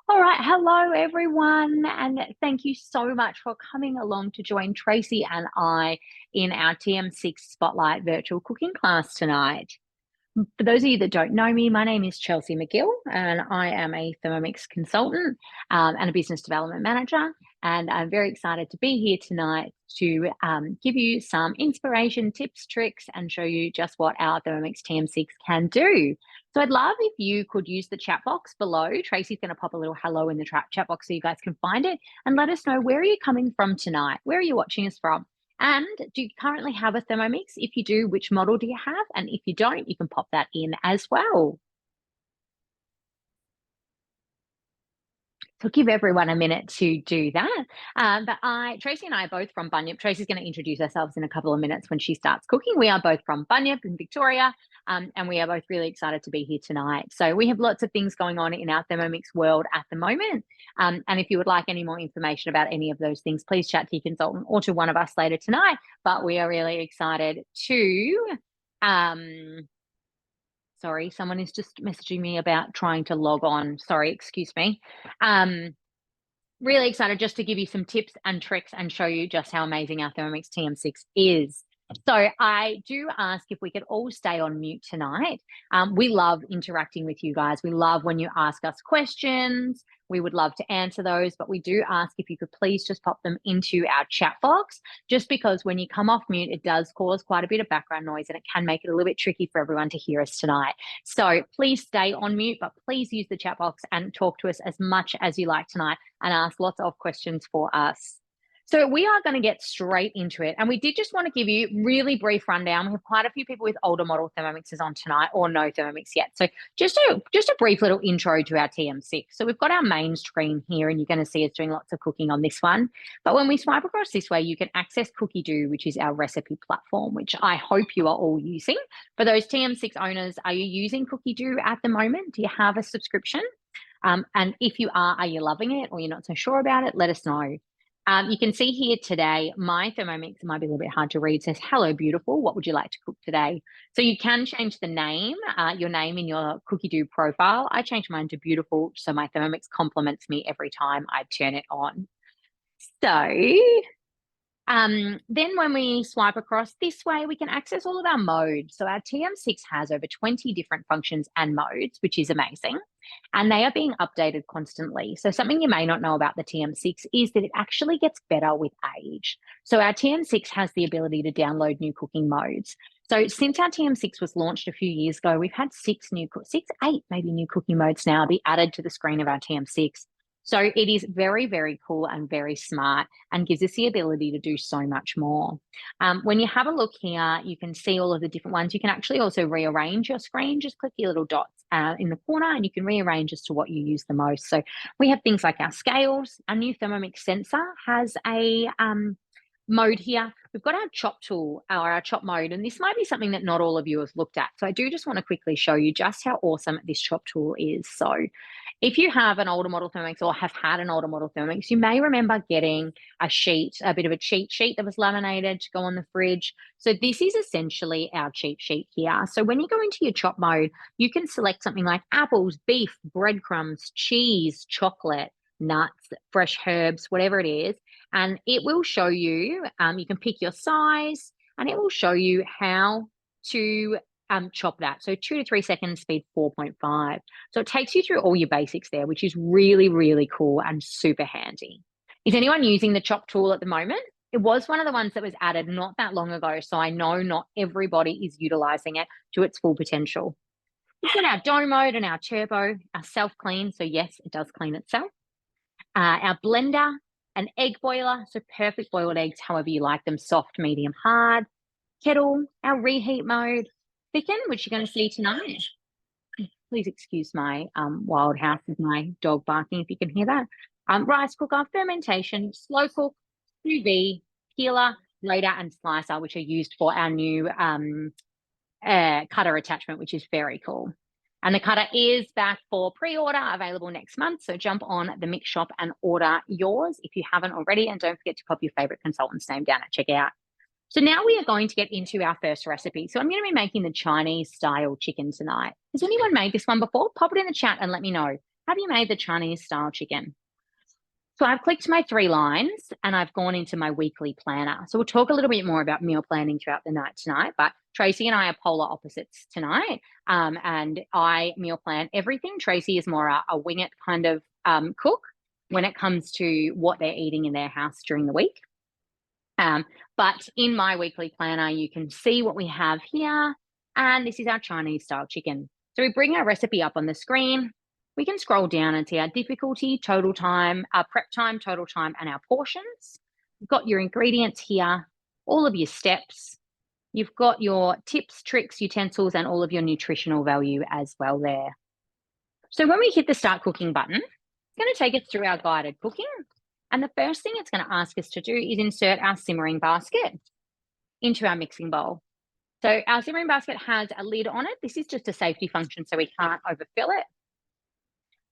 All right. Hello, everyone. And thank you so much for coming along to join Tracy and I in our TM6 Spotlight virtual cooking class tonight. For those of you that don't know me, my name is Chelsea McGill, and I am a Thermomix consultant and a business development manager. And I'm very excited to be here tonight to give you some inspiration, tips, tricks, and show you just what our Thermomix TM6 can do. So I'd love if you could use the chat box below. Tracy's going to pop a little hello in the chat box so you guys can find it and let us know, where are you coming from tonight? Where are you watching us from? And do you currently have a Thermomix? If you do, which model do you have? And if you don't, you can pop that in as well. So give everyone a minute to do that. But Tracy and I are both from Bunyip. Tracy's going to introduce ourselves in a couple of minutes when she starts cooking. We are both from Bunyip in Victoria, and we are both really excited to be here tonight. So we have lots of things going on in our Thermomix world at the moment. And if you would like any more information about any of those things, please chat to your consultant or to one of us later tonight. But we are really excited to sorry, someone is just messaging me about trying to log on. Sorry, excuse me. Really excited just to give you some tips and tricks and show you just how amazing our Thermomix TM6 is. So I do ask if we could all stay on mute tonight. We love interacting with you guys. We love when you ask us questions. We would love to answer those, but we do ask if you could please just pop them into our chat box, just because when you come off mute, it does cause quite a bit of background noise and it can make it a little bit tricky for everyone to hear us tonight. So please stay on mute, but please use the chat box and talk to us as much as you like tonight and ask lots of questions for us. So we are going to get straight into it. And we did just want to give you a really brief rundown. We have quite a few people with older model Thermomixes on tonight or no Thermomix yet. So just a brief little intro to our TM6. So we've got our main screen here and you're going to see us doing lots of cooking on this one. But when we swipe across this way, you can access Cookie Do, which is our recipe platform, which I hope you are all using. For those TM6 owners, are you using Cookie Do at the moment? Do you have a subscription? And if you are you loving it or you're not so sure about it? Let us know. You can see here today, my Thermomix, it might be a little bit hard to read, says, "Hello, beautiful. What would you like to cook today?" So you can change the name, your name in your Cookie Do profile. I changed mine to beautiful, so my Thermomix compliments me every time I turn it on. So then when we swipe across this way, we can access all of our modes. So our TM6 has over 20 different functions and modes, which is amazing. And they are being updated constantly. So something you may not know about the TM6 is that it actually gets better with age. So our TM6 has the ability to download new cooking modes. So since our TM6 was launched a few years ago, we've had eight maybe new cooking modes now be added to the screen of our TM6. So it is very, very cool and very smart and gives us the ability to do so much more. When you have a look here, you can see all of the different ones. You can actually also rearrange your screen. Just click your little dots in the corner and you can rearrange as to what you use the most. So we have things like our scales. Our new Thermomix sensor has a mode here. We've got our chop tool, our chop mode, and this might be something that not all of you have looked at. So I do just want to quickly show you just how awesome this chop tool is. So if you have an older model Thermomix or have had an older model Thermomix, you may remember getting a sheet, a bit of a cheat sheet that was laminated to go on the fridge. So this is essentially our cheat sheet here. So when you go into your chop mode, you can select something like apples, beef, breadcrumbs, cheese, chocolate, nuts, fresh herbs, whatever it is. And it will show you, you can pick your size and it will show you how to chop that. So 2 to 3 seconds, speed 4.5. So it takes you through all your basics there, which is really, really cool and super handy. Is anyone using the chop tool at the moment? It was one of the ones that was added not that long ago. So I know not everybody is utilizing it to its full potential. We've got our dough mode and our turbo, our self-clean. So yes, it does clean itself. Our blender, an egg boiler, so perfect boiled eggs, however you like them, soft, medium, hard. Kettle, our reheat mode, thicken, which you're going to see tonight. Please excuse my wild house with my dog barking if you can hear that. Rice cooker, fermentation, slow cook, sous vide, peeler, grater, and slicer, which are used for our new cutter attachment, which is very cool. And the cutter is back for pre-order, available next month. So jump on the Mix shop and order yours if you haven't already. And don't forget to copy your favorite consultant's name down at checkout. So now we are going to get into our first recipe. So I'm going to be making the Chinese style chicken tonight. Has anyone made this one before? Pop it in the chat and let me know. have you made the Chinese style chicken? So I've clicked my 3 lines and I've gone into my weekly planner. So we'll talk a little bit more about meal planning throughout the night tonight, but Tracey and I are polar opposites tonight. And I meal plan everything. Tracey is more a wing it kind of cook when it comes to what they're eating in their house during the week. But in my weekly planner, you can see what we have here. And this is our Chinese style chicken. So we bring our recipe up on the screen. We can scroll down and see our difficulty, total time, our prep time, total time, and our portions. You've got your ingredients here, all of your steps. You've got your tips, tricks, utensils, and all of your nutritional value as well there. So when we hit the start cooking button, it's going to take us through our guided cooking. And the first thing it's going to ask us to do is insert our simmering basket into our mixing bowl. So our simmering basket has a lid on it. This is just a safety function so we can't overfill it.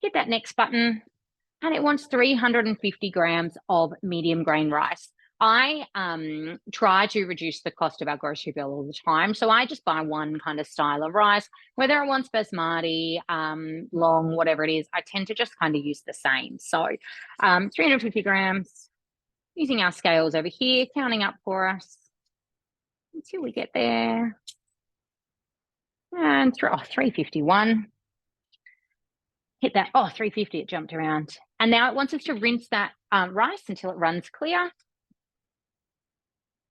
Hit that next button, and it wants 350 grams of medium grain rice. I try to reduce the cost of our grocery bill all the time. So I just buy one kind of style of rice, whether I want basmati, long, whatever it is, I tend to just kind of use the same. So 350 grams, using our scales over here, counting up for us until we get there. And 351. Hit that, 350, it jumped around. And now it wants us to rinse that rice until it runs clear.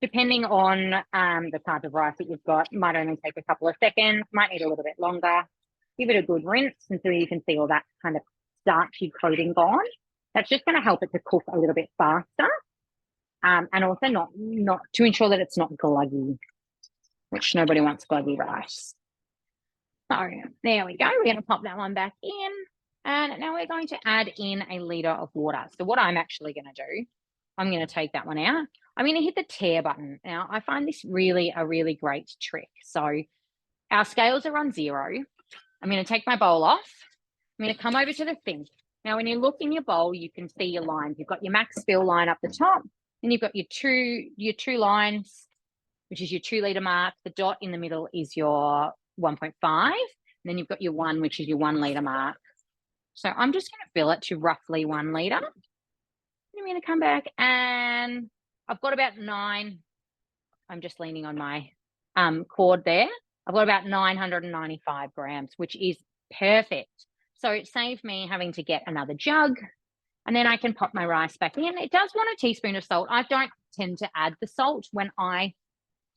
Depending on the type of rice that you've got, might only take a couple of seconds, might need a little bit longer. Give it a good rinse until you can see all that kind of starchy coating gone. That's just going to help it to cook a little bit faster. And also not to ensure that it's not gluggy, which nobody wants gluggy rice. So there we go. We're going to pop that one back in. And now we're going to add in a litre of water. So what I'm actually going to do, I'm going to take that one out. I'm going to hit the tear button. Now, I find this really a really great trick. So our scales are on 0. I'm going to take my bowl off. I'm going to come over to the sink. Now, when you look in your bowl, you can see your lines. You've got your max fill line up the top. Then you've got your two lines, which is your 2 litre mark. The dot in the middle is your 1.5. And then you've got your 1, which is your 1 litre mark. So I'm just going to fill it to roughly 1 litre. I'm going to come back and I've got about 9. I'm just leaning on my cord there. I've got about 995 grams, which is perfect. So it saved me having to get another jug. And then I can pop my rice back in. It does want a teaspoon of salt. I don't tend to add the salt when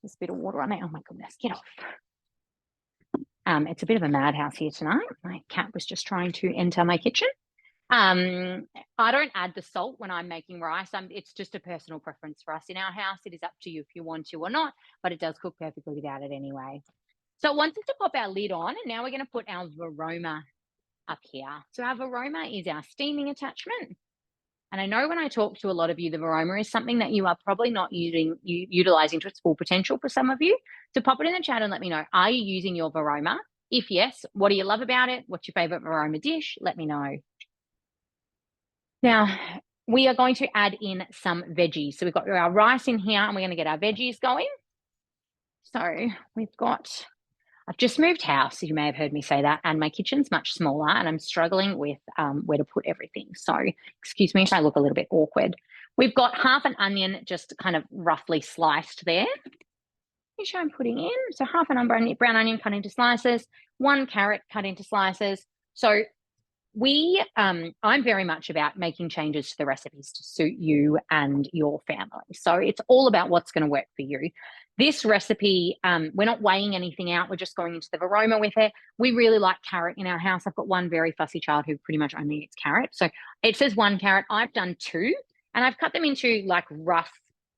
just a bit of water on it. Oh my goodness, get off. It's a bit of a madhouse here tonight. My cat was just trying to enter my kitchen. I don't add the salt when I'm making rice. It's just a personal preference for us in our house. It is up to you if you want to or not, but it does cook perfectly without it anyway. So it wants us to pop our lid on, and now we're going to put our Varoma up here. So our Varoma is our steaming attachment. And I know when I talk to a lot of you, the Varoma is something that you are probably not utilizing to its full potential for some of you. So pop it in the chat and let me know, are you using your Varoma? If yes, what do you love about it? What's your favorite Varoma dish? Let me know. Now, we are going to add in some veggies. So we've got our rice in here and we're going to get our veggies going. So I've just moved house, you may have heard me say that, and my kitchen's much smaller and I'm struggling with where to put everything. So excuse me if I look a little bit awkward. We've got half an onion just kind of roughly sliced there, which I'm putting in. So half an brown onion cut into slices, 1 carrot cut into slices. So I'm very much about making changes to the recipes to suit you and your family. So it's all about what's going to work for you. This recipe, we're not weighing anything out. We're just going into the Varoma with it. We really like carrot in our house. I've got one very fussy child who pretty much only eats carrot. So it says 1 carrot. I've done 2, and I've cut them into like rough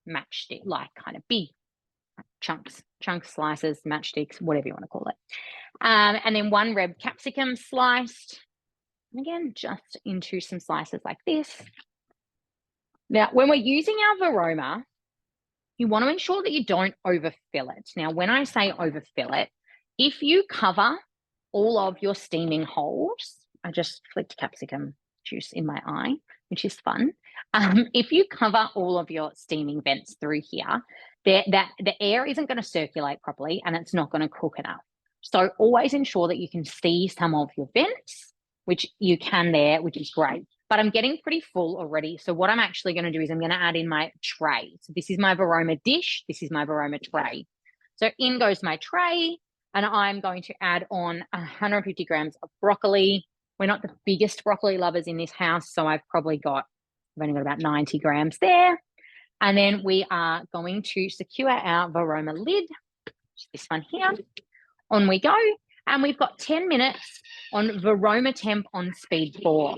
matchstick, like kind of big chunks, slices, matchsticks, whatever you want to call it. And then 1 red capsicum sliced. And again, just into some slices like this. Now, when we're using our Varoma, you want to ensure that you don't overfill it. Now, when I say overfill it, if you cover all of your steaming holes, I just flicked capsicum juice in my eye, which is fun. If you cover all of your steaming vents through here, the air isn't going to circulate properly and it's not going to cook enough. So always ensure that you can see some of your vents which you can there, which is great. But I'm getting pretty full already. So what I'm actually going to do is I'm going to add in my tray. So this is my Varoma dish. This is my Varoma tray. So in goes my tray, and I'm going to add on 150 grams of broccoli. We're not the biggest broccoli lovers in this house, so I've only got about 90 grams there. And then we are going to secure our Varoma lid, this one here. On we go. And we've got 10 minutes on Varoma temp on speed 4.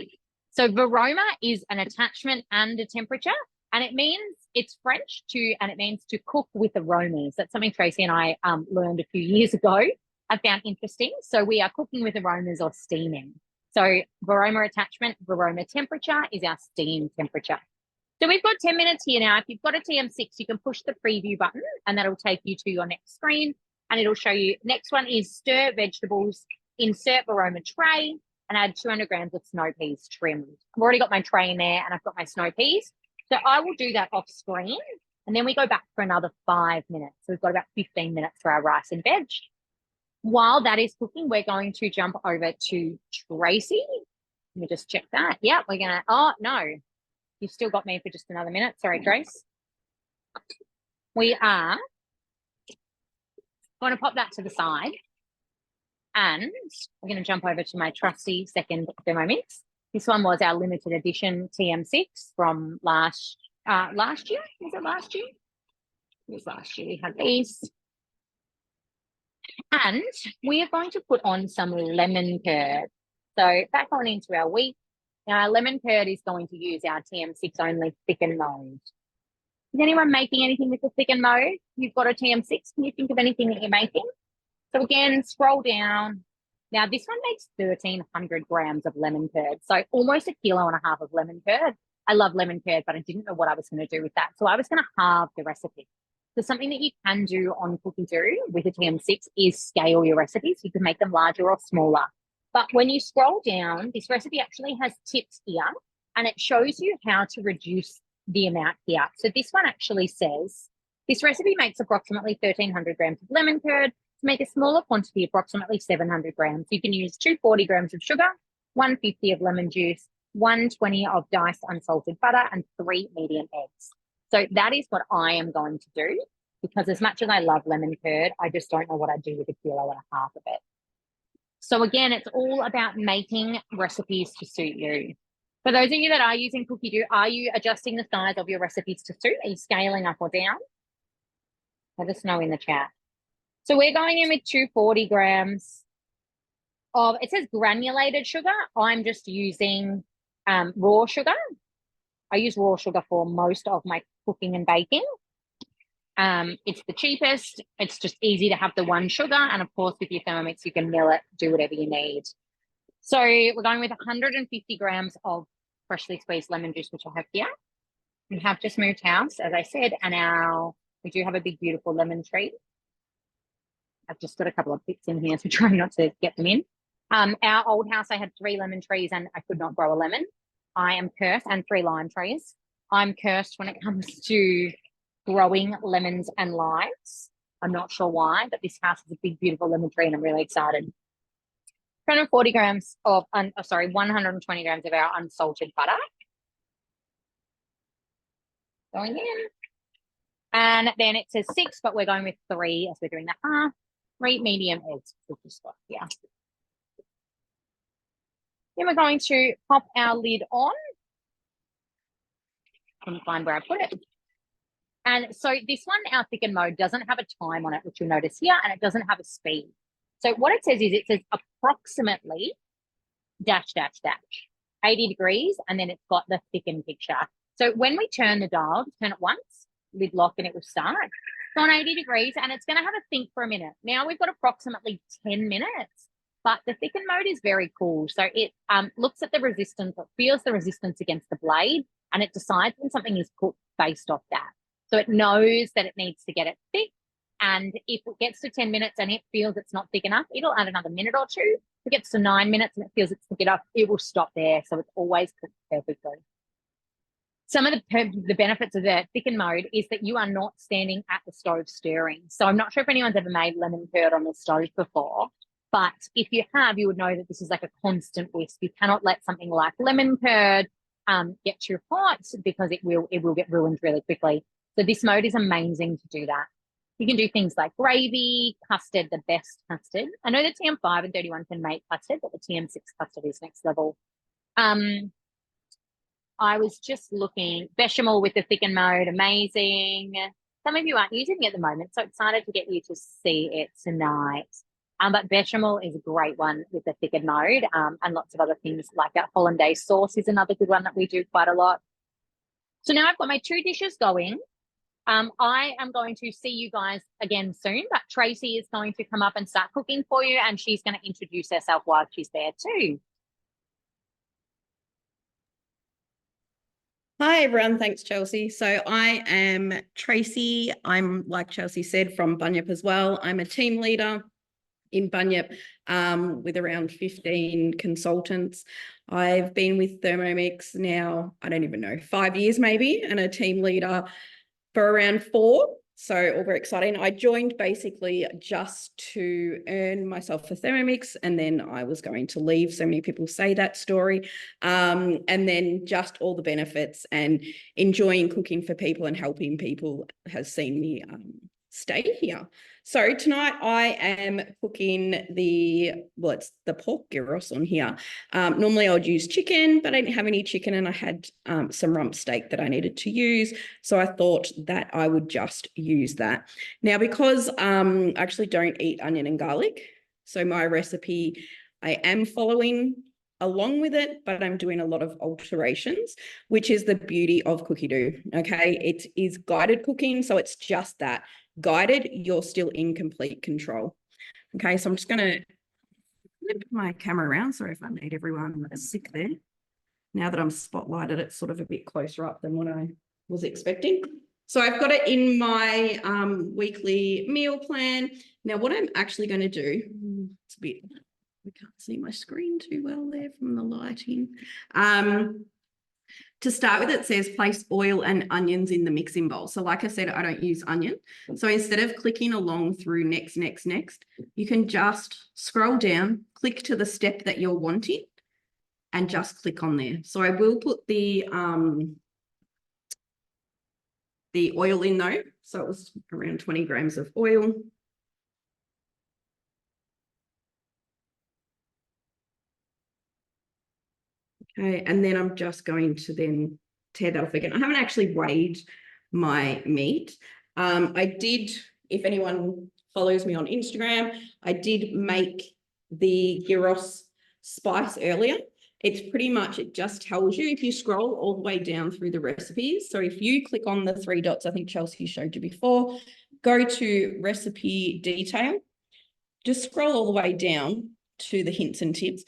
So Varoma is an attachment and a temperature, and it means it's French and it means to cook with aromas. That's something Tracey and I learned a few years ago. I found interesting. So we are cooking with aromas or steaming. So Varoma attachment, Varoma temperature is our steam temperature. So we've got 10 minutes here now. If you've got a TM6, you can push the preview button and that'll take you to your next screen and it'll show you. Next one is stir vegetables, insert Varoma tray and add 200 grams of snow peas trimmed. I've already got my tray in there and I've got my snow peas. So I will do that off screen and then we go back for another 5 minutes. So we've got about 15 minutes for our rice and veg. While that is cooking, we're going to jump over to Tracey. Let me just check that. Yeah, we're going to, oh, no. You've still got me for just another minute. Sorry, Trace. We are going to pop that to the side. And we're going to jump over to my trusty second Thermomix. This one was our limited edition TM6 from last year. Was it last year? It was last year. We had these. And we are going to put on some lemon curd. So back on into our wheat. Now, our lemon curd is going to use our TM6 only thicken mode. Is anyone making anything with the thicken mode? You've got a TM6. Can you think of anything that you're making? So again, scroll down. Now, this one makes 1,300 grams of lemon curd. So almost 1.5 kilos of lemon curd. I love lemon curd, but I didn't know what I was going to do with that. So I was going to halve the recipe. So something that you can do on Cookie Do with a TM6 is scale your recipes. You can make them larger or smaller. But when you scroll down, this recipe actually has tips here, and it shows you how to reduce the amount here. So this one actually says, this recipe makes approximately 1,300 grams of lemon curd. To make a smaller quantity, approximately 700 grams. You can use 240 grams of sugar, 150 of lemon juice, 120 of diced unsalted butter, and 3 medium eggs. So that is what I am going to do, because as much as I love lemon curd, I just don't know what I'd do with 1.5 kilos of it. So again, it's all about making recipes to suit you. For those of you that are using Cookie Do, are you adjusting the size of your recipes to suit? Are you scaling up or down? Let us know in the chat. So we're going in with 240 grams of, it says granulated sugar. I'm just using raw sugar. I use raw sugar for most of my cooking and baking. It's the cheapest. It's just easy to have the one sugar. And of course, with your Thermomix, you can mill it, do whatever you need. So we're going with 150 grams of freshly squeezed lemon juice, which I have here. We have just moved house, as I said, and we do have a big, beautiful lemon tree. I've just got a couple of bits in here, so trying not to get them in. Our old house, I had 3 lemon trees and I could not grow a lemon. I am cursed, and 3 lime trees. I'm cursed when it comes to growing lemons and limes. I'm not sure why, but this house is a big, beautiful lemon tree and I'm really excited. 140 grams of, 120 grams of our unsalted butter. Going in. And then it says 6, but we're going with 3 as we're doing the half. 3 medium eggs, which is what here. Then we're going to pop our lid on. Couldn't find where I put it. And so this one, our thicken mode, doesn't have a time on it, which you'll notice here, and it doesn't have a speed. So what it says is it says approximately dash, dash, dash, 80 degrees, and then it's got the thicken picture. So when we turn the dial, turn it once, lid lock, and it will start. It's on 80 degrees, and it's going to have a think for a minute. Now we've got approximately 10 minutes, but the thicken mode is very cool. So it looks at the resistance, it feels the resistance against the blade, and it decides when something is cooked based off that. So it knows that it needs to get it thick. And if it gets to 10 minutes and it feels it's not thick enough, it'll add another minute or 2. If it gets to 9 minutes and it feels it's thick enough, it will stop there. So it's always cooked perfectly. Some of the benefits of the thicken mode is that you are not standing at the stove stirring. So I'm not sure if anyone's ever made lemon curd on the stove before. But if you have, you would know that this is like a constant whisk. You cannot let something like lemon curd get too hot because it will get ruined really quickly. So this mode is amazing to do that. You can do things like gravy, custard, the best custard. I know the TM5 and 31 can make custard, but the TM6 custard is next level. I was just looking, bechamel with the thicken mode, amazing. Some of you aren't using it at the moment, so excited to get you to see it tonight. But bechamel is a great one with the thicken mode, and lots of other things like that. Hollandaise sauce is another good one that we do quite a lot. So now I've got my 2 dishes going. I am going to see you guys again soon, but Tracey is going to come up and start cooking for you, and she's going to introduce herself while she's there too. Hi, everyone. Thanks, Chelsea. So I am Tracey. I'm, like Chelsea said, from Bunyip as well. I'm a team leader in Bunyip with around 15 consultants. I've been with Thermomix now, I don't even know, 5 years maybe, and a team leader for around 4. So all very exciting. I joined basically just to earn myself a Thermomix, and then I was going to leave. So many people say that story. And then just all the benefits and enjoying cooking for people and helping people has seen me stay here. So tonight I am cooking it's the pork gyros on here. Normally I would use chicken, but I didn't have any chicken, and I had some rump steak that I needed to use. So I thought that I would just use that. Now, because I actually don't eat onion and garlic, so my recipe, I am following along with it, but I'm doing a lot of alterations, which is the beauty of Cookie Doo. Okay, it is guided cooking, so it's just that. Guided, you're still in complete control. Okay, so I'm just going to flip my camera around. Sorry if I made everyone sick there. Now that I'm spotlighted, it's sort of a bit closer up than what I was expecting. So I've got it in my weekly meal plan. Now, what I'm actually going to do, it's a bit, we can't see my screen too well there from the lighting. To start with, it says place oil and onions in the mixing bowl. So like I said, I don't use onion. So instead of clicking along through next, you can just scroll down, click to the step that you're wanting, and just click on there. So I will put the oil in though. So it was around 20 grams of oil. Okay, and then I'm just going to then tear that off again. I haven't actually weighed my meat. I did, if anyone follows me on Instagram, I did make the gyros spice earlier. It's pretty much, it just tells you if you scroll all the way down through the recipes. So if you click on the 3 dots, I think Chelsea showed you before, go to recipe detail, just scroll all the way down to the hints and tips.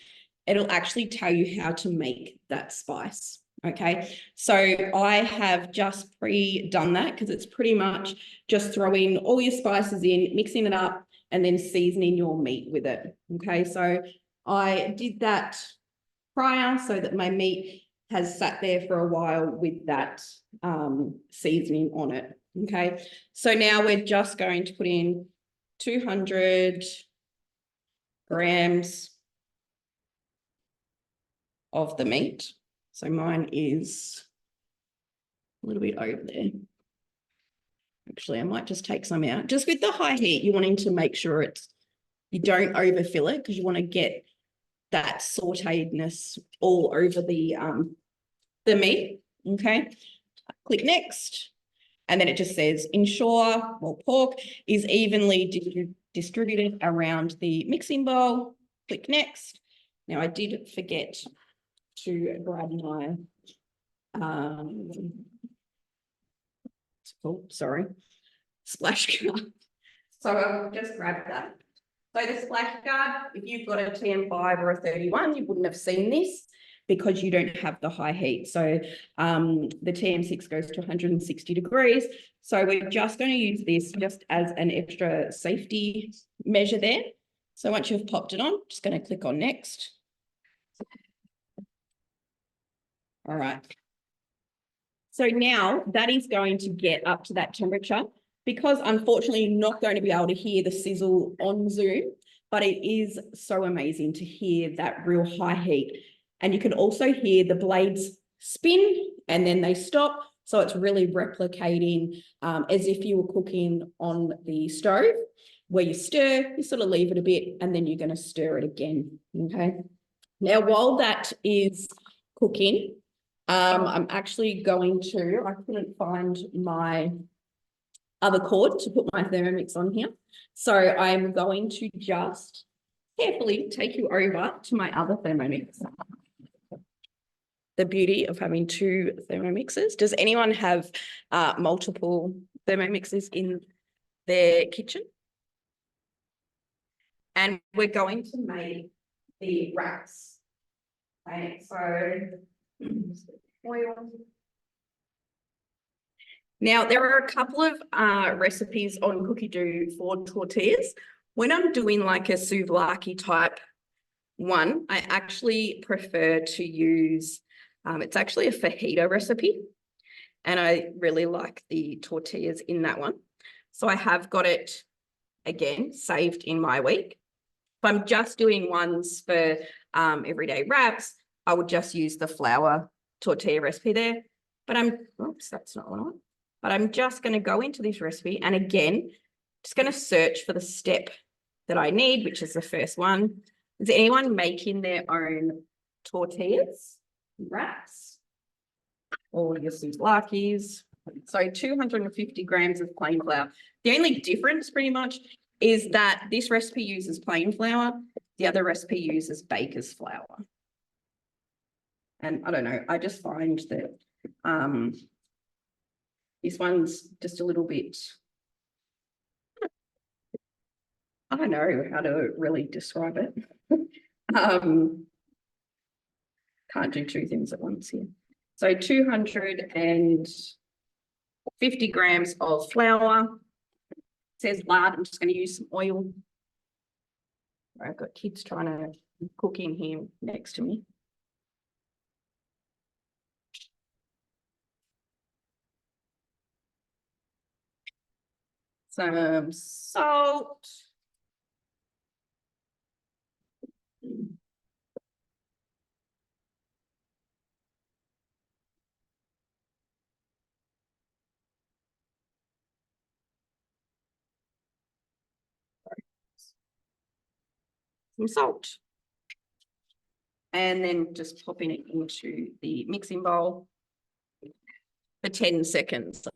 It'll actually tell you how to make that spice. Okay, so I have just pre-done that because it's pretty much just throwing all your spices in, mixing it up, and then seasoning your meat with it. Okay, so I did that prior so that my meat has sat there for a while with that seasoning on it. Okay, so now we're just going to put in 200 grams of the meat. So mine is a little bit over there. Actually, I might just take some out. Just with the high heat, you're wanting to make sure you don't overfill it because you want to get that sautéedness all over the meat. Okay, click next. And then it just says ensure pork is evenly distributed around the mixing bowl. Click next. Now I did forget to grab my splash guard. So I'll just grab that. So the splash guard, if you've got a TM5 or a 31, you wouldn't have seen this because you don't have the high heat. So the TM6 goes to 160 degrees. So we're just going to use this just as an extra safety measure there. So once you've popped it on, just going to click on next. All right. So now that is going to get up to that temperature. Because unfortunately you're not going to be able to hear the sizzle on Zoom, but it is so amazing to hear that real high heat. And you can also hear the blades spin and then they stop. So it's really replicating as if you were cooking on the stove, where you stir, you sort of leave it a bit, and then you're going to stir it again. Okay. Now, while that is cooking, I'm actually going to, I couldn't find my other cord to put my Thermomix on here. So I'm going to just carefully take you over to my other Thermomix. The beauty of having two Thermomixes. Does anyone have multiple Thermomixes in their kitchen? And we're going to make the wraps. Okay, so oil. Now, there are a couple of recipes on Cookie Doo for tortillas. When I'm doing like a souvlaki type one, I actually prefer to use, it's actually a fajita recipe, and I really like the tortillas in that one. So I have got it, again, saved in my week. If I'm just doing ones for everyday wraps, I would just use the flour tortilla recipe there. But oops, that's not what I want. But I'm just going to go into this recipe, and again, just going to search for the step that I need, which is the first one. Is anyone making their own tortillas, wraps, or your souvlakis? So 250 grams of plain flour. The only difference pretty much is that this recipe uses plain flour. The other recipe uses baker's flour. And I don't know, I just find that this one's just a little bit, I don't know how to really describe it. Can't do two things at once here. So 250 grams of flour. It says lard. I'm just going to use some oil. I've got kids trying to cook in here next to me. Some salt. Some salt. And then just popping it into the mixing bowl for 10 seconds.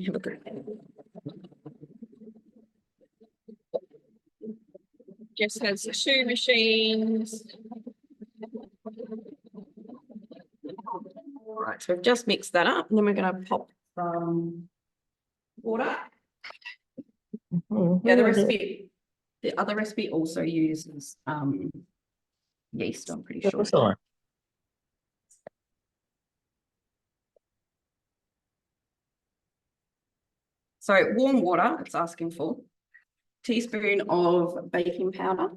Just has two machines. All right, so we've just mixed that up, and then we're going to pop some water. The other recipe also uses yeast, I'm pretty sure. So warm water, it's asking for. Teaspoon of baking powder.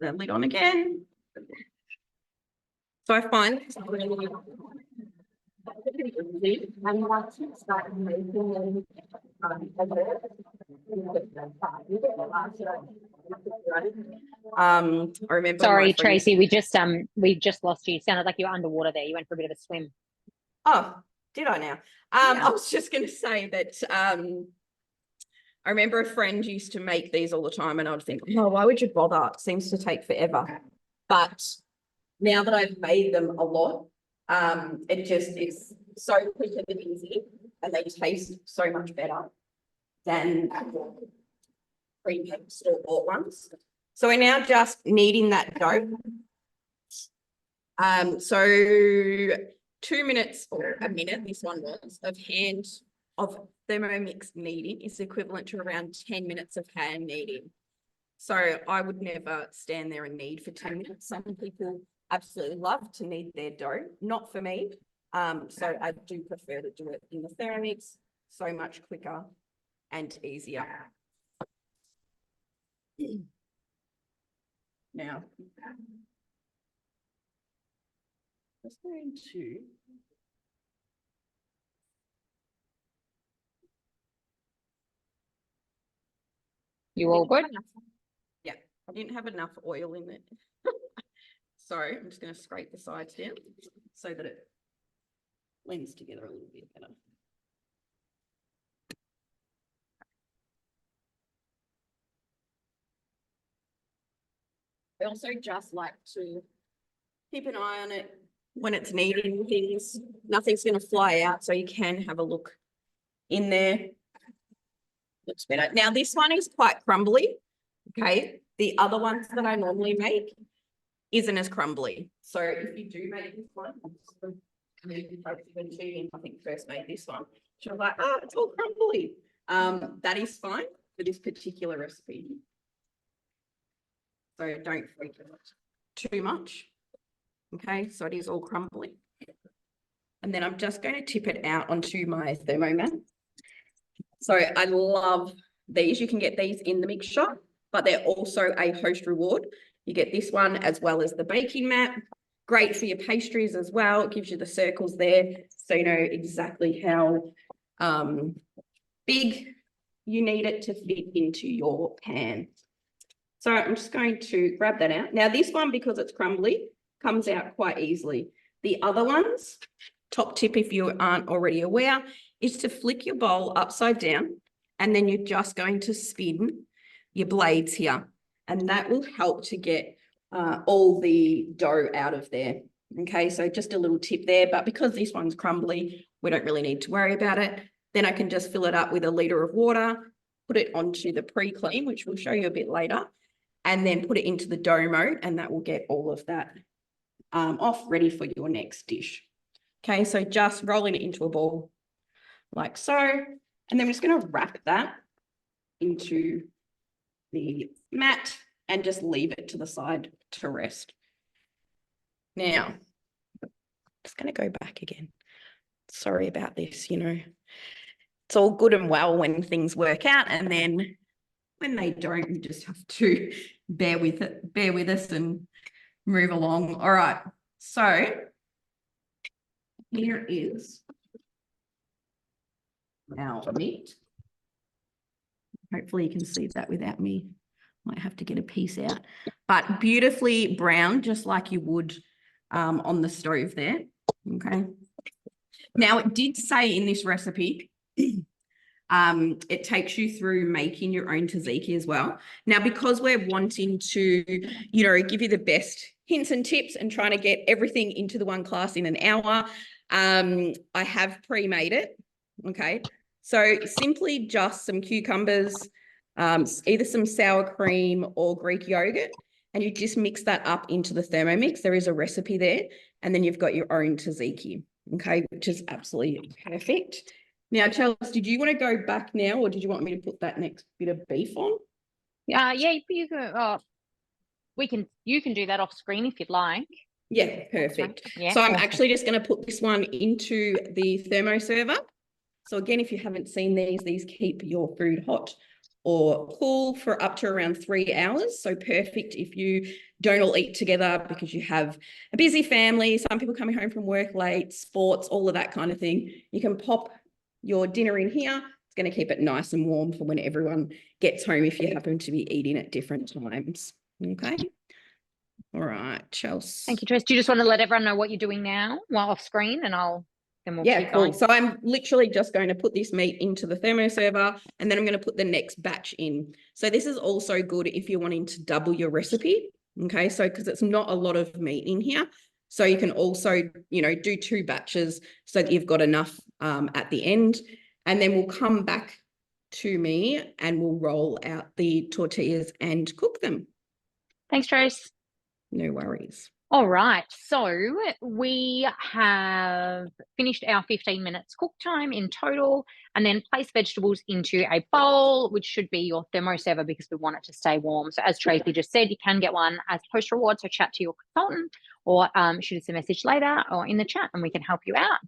The lid on again. So I find I remember. Sorry, Tracy, we just lost you. Sounded like you were underwater there. You went for a bit of a swim. Oh, did I now? Yeah. I was just going to say that I remember a friend used to make these all the time, and I would think, oh, why would you bother? It seems to take forever. But now that I've made them a lot, it just is so quick and easy, and they taste so much better than pre-made store-bought ones. So we're now just kneading that dough. So 2 minutes or a minute, this one was, of Thermomix kneading is equivalent to around 10 minutes of hand kneading. So I would never stand there and knead for 10 minutes. Some people absolutely love to knead their dough, not for me. So I do prefer to do it in the Thermomix, so much quicker and easier. Now, Just going to. You all good? Yeah, I didn't have enough oil in it. So I'm just going to scrape the sides down so that it blends together a little bit better. I also just like to keep an eye on it when it's kneading things. Nothing's going to fly out, so you can have a look in there. Looks better. Now, this one is quite crumbly, okay? The other ones that I normally make isn't as crumbly. So if you do make this one, I think first made this one, she was like, oh, it's all crumbly. That is fine for this particular recipe. So don't freak out too much. Okay, so it is all crumbly. And then I'm just going to tip it out onto my Thermomat. So I love these. You can get these in the mix shop, but they're also a host reward. You get this one as well as the baking mat. Great for your pastries as well. It gives you the circles there, so you know exactly how big you need it to fit into your pan. So I'm just going to grab that out. Now this one, because it's crumbly, comes out quite easily. The other ones, top tip if you aren't already aware, is to flick your bowl upside down, and then you're just going to spin your blades here. And that will help to get all the dough out of there. Okay, so just a little tip there, but because this one's crumbly, we don't really need to worry about it. Then I can just fill it up with a litre of water, put it onto the pre-clean, which we'll show you a bit later, and then put it into the dough mode, and that will get all of that off, ready for your next dish. Okay, so just rolling it into a ball like so, and then I'm just going to wrap that into the mat and just leave it to the side to rest. Now, I'm just going to go back again. Sorry about this, you know. It's all good and well when things work out, and then when they don't, you just have to bear with us and move along. All right, so here is our meat. Hopefully you can see that without me. Might have to get a piece out, but beautifully brown, just like you would on the stove there. Okay. Now it did say in this recipe, it takes you through making your own tzatziki as well. Now, because we're wanting to, you know, give you the best hints and tips and trying to get everything into the one class in an hour, I have pre-made it. Okay. So simply just some cucumbers, either some sour cream or Greek yogurt, and you just mix that up into the Thermomix. There is a recipe there, and then you've got your own tzatziki, okay, which is absolutely perfect. Now, Chelsea, did you want to go back now, or did you want me to put that next bit of beef on? Yeah, you can. You can do that off screen if you'd like. Yeah, perfect. Yeah, so I'm awesome. actually just going to put this one into the thermo server. So again, if you haven't seen these keep your food hot or cool for up to around 3 hours. So perfect if you don't all eat together because you have a busy family, some people coming home from work late, sports, all of that kind of thing. You can pop your dinner in here. It's going to keep it nice and warm for when everyone gets home if you happen to be eating at different times. Okay. All right, Chelsea. Thank you, Trace. Do you just want to let everyone know what you're doing now while off screen, and then we'll keep cool. going. So I'm literally just going to put this meat into the thermo server, and then I'm going to put the next batch in. So this is also good if you're wanting to double your recipe. Okay, so because it's not a lot of meat in here. So you can also, you know, do 2 batches so that you've got enough at the end. And then we'll come back to me and we'll roll out the tortillas and cook them. Thanks, Trace. No worries. All right, so we have finished our 15 minutes cook time in total, and then place vegetables into a bowl, which should be your thermo server because we want it to stay warm. So as Tracy just said, you can get one as post reward, so chat to your consultant or shoot us a message later or in the chat and we can help you out.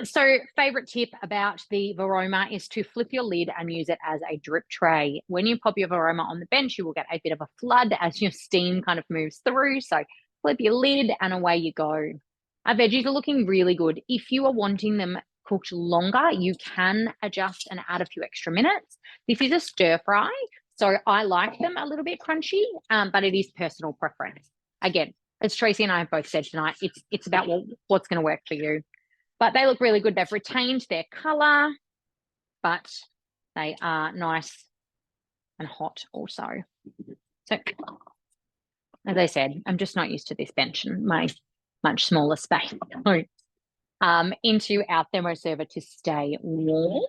So favorite tip about the Varoma is to flip your lid and use it as a drip tray. When you pop your Varoma on the bench, you will get a bit of a flood as your steam kind of moves through. So flip your lid, and away you go. Our veggies are looking really good. If you are wanting them cooked longer, you can adjust and add a few extra minutes. This is a stir fry, so I like them a little bit crunchy, but it is personal preference. Again, as Tracey and I have both said tonight, it's about what's going to work for you. But they look really good. They've retained their color, but they are nice and hot also. So, as I said, I'm just not used to this bench and my much smaller space. Into our thermoserver to stay warm.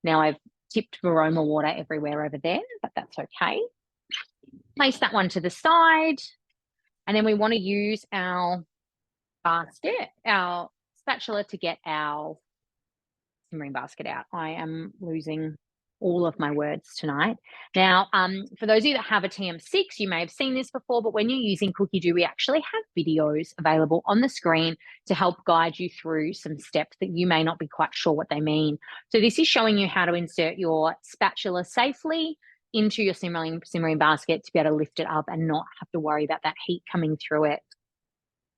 Now I've tipped aroma water everywhere over there, but that's okay. Place that one to the side. And then we want to use our basket, our spatula, to get our simmering basket out. I am losing all of my words tonight. Now, for those of you that have a TM6, you may have seen this before, but when you're using Cookie Do, we actually have videos available on the screen to help guide you through some steps that you may not be quite sure what they mean. So this is showing you how to insert your spatula safely into your simmering basket to be able to lift it up and not have to worry about that heat coming through it,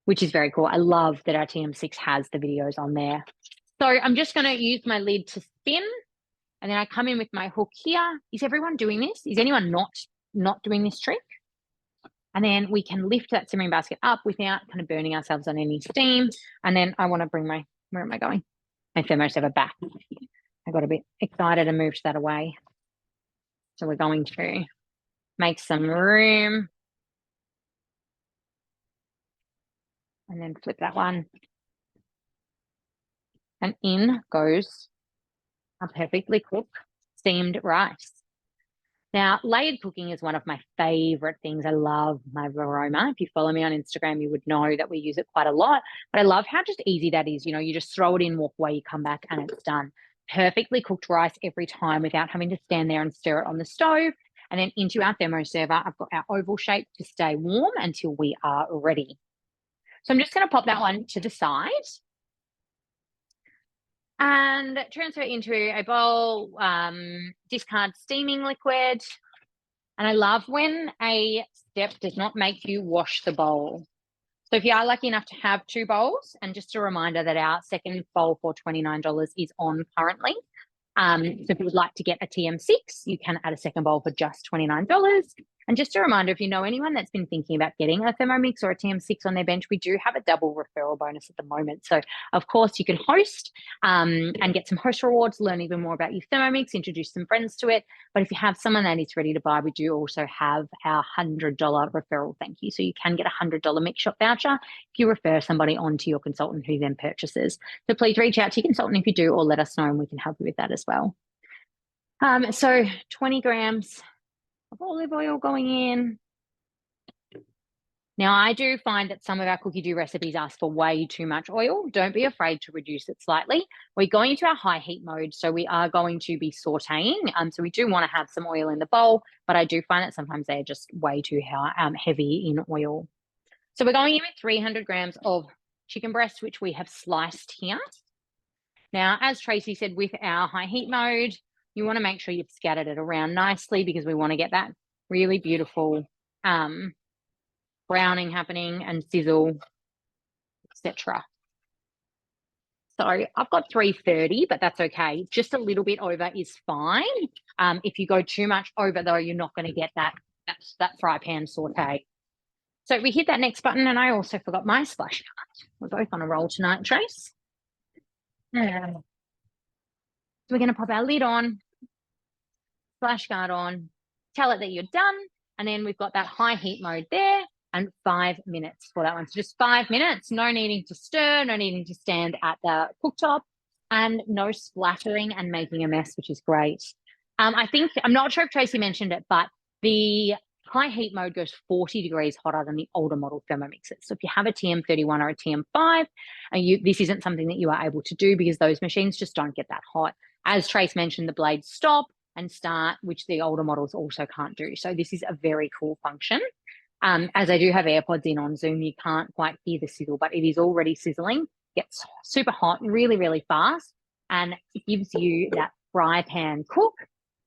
which is very cool. I love that our TM6 has the videos on there. So I'm just going to use my lid to spin, and then I come in with my hook here. Is everyone doing this? Is anyone not doing this trick? And then we can lift that simmering basket up without kind of burning ourselves on any steam. And then I want to bring my, where am I going? My thermoserver back. I got a bit excited and moved that away. So we're going to make some room. And then flip that one. And in goes a perfectly cooked steamed rice. Now, layered cooking is one of my favorite things. I love my aroma. If you follow me on Instagram, you would know that we use it quite a lot. But I love how just easy that is. You know, you just throw it in, walk away, you come back, and it's done. Perfectly cooked rice every time without having to stand there and stir it on the stove. And then into our thermoserver, I've got our oval shape to stay warm until we are ready. So I'm just going to pop that one to the side and transfer it into a bowl, discard steaming liquid. And I love when a step does not make you wash the bowl. So if you are lucky enough to have two bowls, and just a reminder that our second bowl for $29 is on currently. So if you would like to get a TM6, you can add a second bowl for just $29. And just a reminder, if you know anyone that's been thinking about getting a Thermomix or a TM6 on their bench, we do have a double referral bonus at the moment. So, of course, you can host and get some host rewards, learn even more about your Thermomix, introduce some friends to it. But if you have someone that is ready to buy, we do also have our $100 referral thank you. So you can get a $100 Mix Shop voucher if you refer somebody on to your consultant who then purchases. So please reach out to your consultant if you do, or let us know and we can help you with that as well. So 20 grams of olive oil going in. Now, I do find that some of our Cookie Do recipes ask for way too much oil. Don't be afraid to reduce it slightly. We're going into our high heat mode, so we are going to be sauteing. So we do want to have some oil in the bowl, but I do find that sometimes they're just way too heavy in oil. So we're going in with 300 grams of chicken breast, which we have sliced here. Now, as Tracey said, with our high heat mode, you want to make sure you've scattered it around nicely because we want to get that really beautiful browning happening and sizzle, etc. So I've got 330, but that's okay. Just a little bit over is fine. If you go too much over, though, you're not going to get that fry pan saute. So we hit that next button, and I also forgot my splash card. We're both on a roll tonight, Trace. So we're going to pop our lid on, splash guard on, tell it that you're done, and then we've got that high heat mode there, and 5 minutes for that one. So just 5 minutes, no needing to stir, no needing to stand at the cooktop, and no splattering and making a mess, which is great. I'm not sure if Tracey mentioned it, but the high heat mode goes 40 degrees hotter than the older model Thermomixes. So if you have a TM31 or a TM5, this isn't something that you are able to do because those machines just don't get that hot. As Trace mentioned, the blades stop and start, which the older models also can't do. So this is a very cool function. As I do have AirPods in on Zoom, you can't quite hear the sizzle, but it is already sizzling. Gets super hot really, really fast, and it gives you that fry pan cook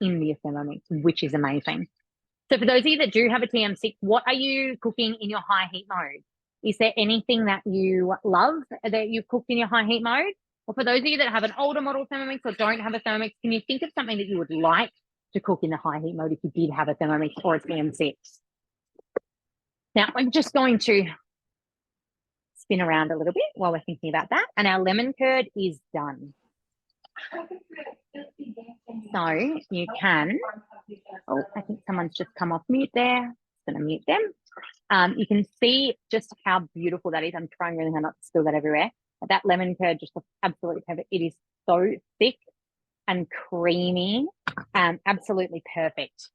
in the Thermomix, which is amazing. So for those of you that do have a TM6, what are you cooking in your high heat mode? Is there anything that you love that you've cooked in your high heat mode? Or for those of you that have an older model Thermomix or don't have a Thermomix, can you think of something that you would like to cook in the high heat mode if you did have a Thermomix or a TM6? Now, I'm just going to spin around a little bit while we're thinking about that. And our lemon curd is done. So you can, oh, I think someone's just come off mute there. I'm going to mute them. You can see just how beautiful that is. I'm trying really hard not to spill that everywhere. But that lemon curd just looks absolutely perfect. It is so thick and creamy and absolutely perfect.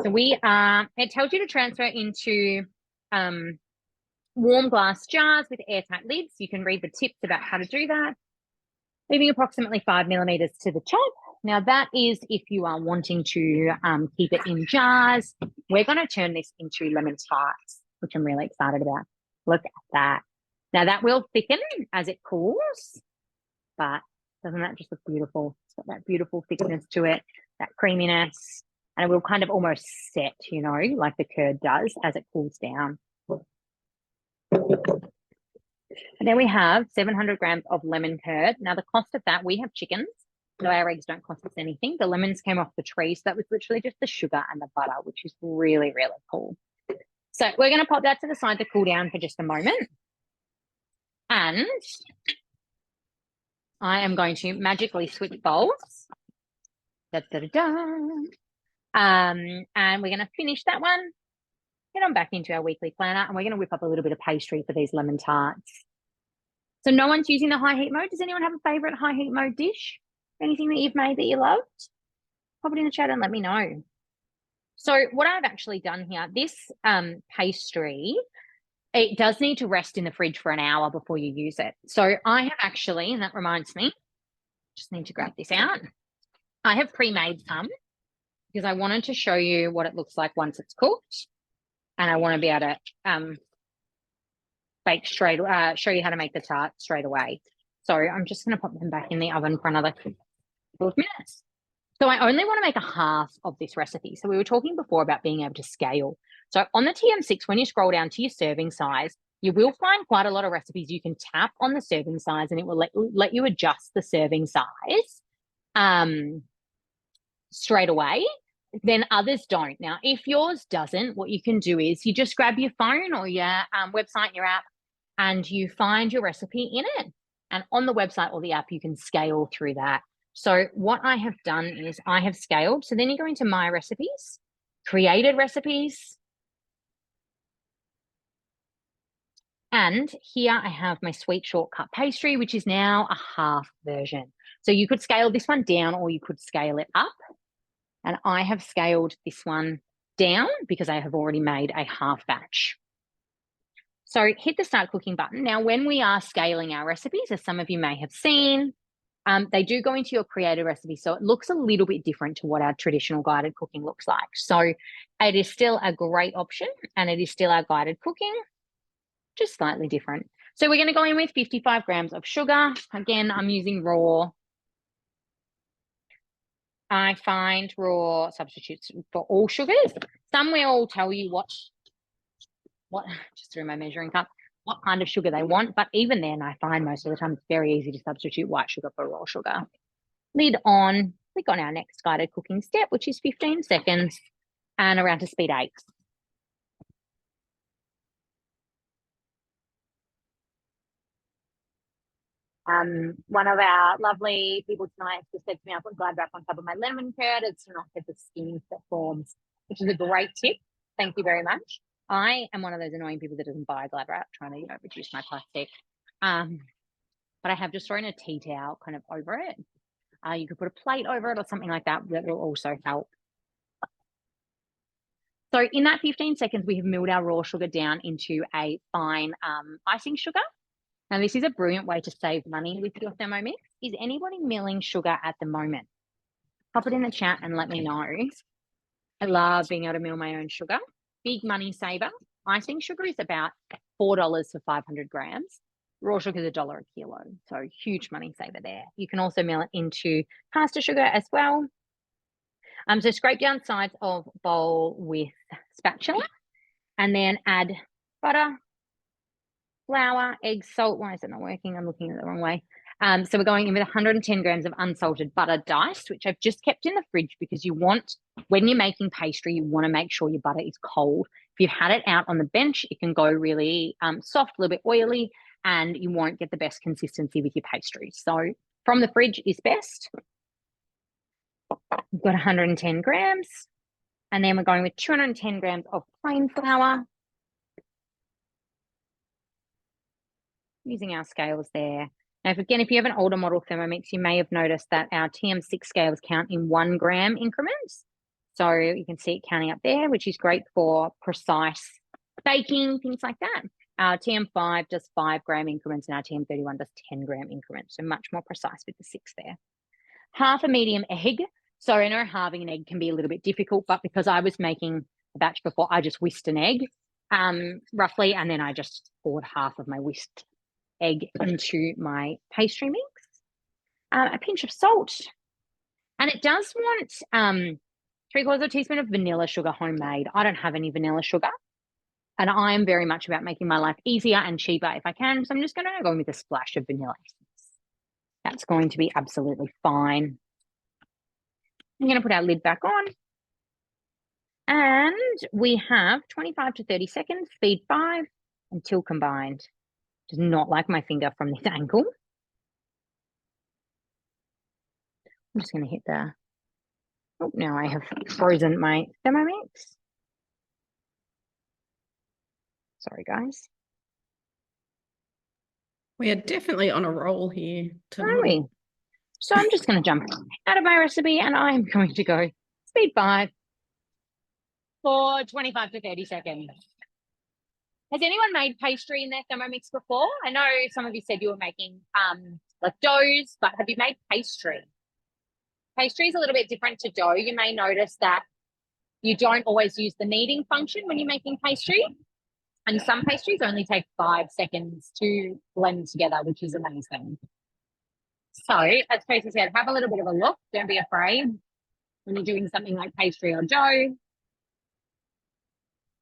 So it tells you to transfer into warm glass jars with airtight lids. You can read the tips about how to do that. Leaving approximately 5 millimeters to the top. Now that is if you are wanting to keep it in jars. We're going to turn this into lemon tarts, which I'm really excited about. Look at that. Now that will thicken as it cools, but doesn't that just look beautiful? It's got that beautiful thickness to it, that creaminess, and it will kind of almost set, you know, like the curd does as it cools down. And then we have 700 grams of lemon curd. Now the cost of that, we have chickens, so our eggs don't cost us anything. The lemons came off the tree, so that was literally just the sugar and the butter, which is really, really cool. So we're going to pop that to the side to cool down for just a moment. And I am going to magically switch bowls. Da, da, da, da. And we're going to finish that one. Get on back into our weekly planner, and we're going to whip up a little bit of pastry for these lemon tarts. So no one's using the high heat mode. Does anyone have a favorite high heat mode dish? Anything that you've made that you loved? Pop it in the chat and let me know. So what I've actually done here, this pastry, it does need to rest in the fridge for an hour before you use it. So I have actually, and that reminds me, just need to grab this out. I have pre-made some because I wanted to show you what it looks like once it's cooked. And I want to be able to bake show you how to make the tart straight away. So I'm just going to pop them back in the oven for another couple of minutes. So I only want to make a half of this recipe. So we were talking before about being able to scale. So on the TM6, when you scroll down to your serving size, you will find quite a lot of recipes you can tap on the serving size, and it will let you adjust the serving size straight away. Then others don't. Now, if yours doesn't, what you can do is you just grab your phone or your website, your app, and you find your recipe in it. And on the website or the app, you can scale through that. So what I have done is I have scaled. So then you go into My Recipes, Created Recipes. And here I have my sweet shortcut pastry, which is now a half version. So you could scale this one down or you could scale it up. And I have scaled this one down because I have already made a half batch. So hit the start cooking button. Now, when we are scaling our recipes, as some of you may have seen, they do go into your created recipe. So it looks a little bit different to what our traditional guided cooking looks like. So it is still a great option and it is still our guided cooking, just slightly different. So we're going to go in with 55 grams of sugar. Again, I'm using raw. I find raw substitutes for all sugars. Some will tell you what just through my measuring cup, what kind of sugar they want. But even then, I find most of the time it's very easy to substitute white sugar for raw sugar. Lid on, click on our next guided cooking step, which is 15 seconds and around to speed 8. One of our lovely people tonight just said to me, I put glad wrap on top of my lemon curd. It's to not get the skin that forms, which is a great tip. Thank you very much. I am one of those annoying people that doesn't buy glad wrap, trying to reduce my plastic. But I have just thrown a tea towel kind of over it. You could put a plate over it or something like that. That will also help. So in that 15 seconds, we have milled our raw sugar down into a fine icing sugar. Now, this is a brilliant way to save money with your Thermomix. Is anybody milling sugar at the moment? Pop it in the chat and let me know. I love being able to mill my own sugar. Big money saver. Icing sugar is about $4 for 500 grams. Raw sugar is $1 a kilo. So huge money saver there. You can also mill it into caster sugar as well. So scrape down sides of bowl with spatula and then add butter flour, eggs, salt. Why is it not working? I'm looking at it the wrong way. So we're going in with 110 grams of unsalted butter diced, which I've just kept in the fridge because you want, when you're making pastry, you want to make sure your butter is cold. If you've had it out on the bench, it can go really soft, a little bit oily, and you won't get the best consistency with your pastry. So from the fridge is best. We've got 110 grams. And then we're going with 210 grams of plain flour. Using our scales there. Now, again, if you have an older model Thermomix, you may have noticed that our TM6 scales count in 1 gram increments. So you can see it counting up there, which is great for precise baking, things like that. Our TM5 does 5 gram increments and our TM31 does 10 gram increments. So much more precise with the 6 there. Half a medium egg. So I know halving an egg can be a little bit difficult, but because I was making a batch before, I just whisked an egg roughly, and then I just poured half of my whisked egg into my pastry mix. A pinch of salt. And it does want 3/4 teaspoon of vanilla sugar homemade. I don't have any vanilla sugar. And I'm very much about making my life easier and cheaper if I can. So I'm just going to go in with a splash of vanilla essence. That's going to be absolutely fine. I'm going to put our lid back on. And we have 25 to 30 seconds, speed 5 until combined. Does not like my finger from this angle. I'm just going to hit the, oh, now I have frozen my Thermomix. Sorry, guys. We are definitely on a roll here tonight. Are we? So I'm just going to jump out of my recipe and I'm going to go speed 5 for 25 to 30 seconds. Has anyone made pastry in their Thermomix before? I know some of you said you were making like doughs, but have you made pastry? Pastry is a little bit different to dough. You may notice that you don't always use the kneading function when you're making pastry. And some pastries only take 5 seconds to blend together, which is amazing. So, as Tracey said, have a little bit of a look. Don't be afraid when you're doing something like pastry or dough.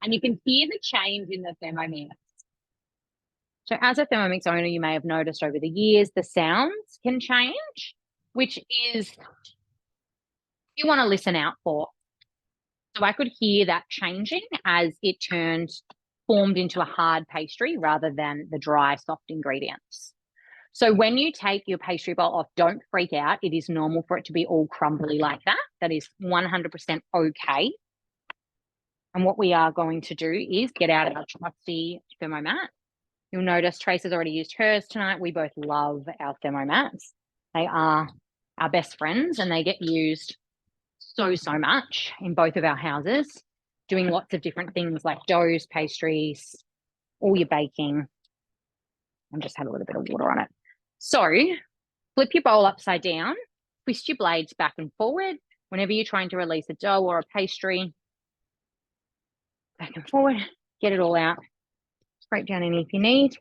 And you can hear the change in the Thermomix. So as a Thermomix owner, you may have noticed over the years, the sounds can change, which is you want to listen out for. So I could hear that changing as it formed into a hard pastry rather than the dry, soft ingredients. So when you take your pastry bowl off, don't freak out. It is normal for it to be all crumbly like that. That is 100% okay. And what we are going to do is get out our trusty Thermomat. You'll notice Trace has already used hers tonight. We both love our Thermomats. They are our best friends and they get used so much in both of our houses, doing lots of different things like doughs, pastries, all your baking. And just have a little bit of water on it. So flip your bowl upside down, twist your blades back and forward whenever you're trying to release a dough or a pastry. Back and forward, get it all out. Scrape down any if you need.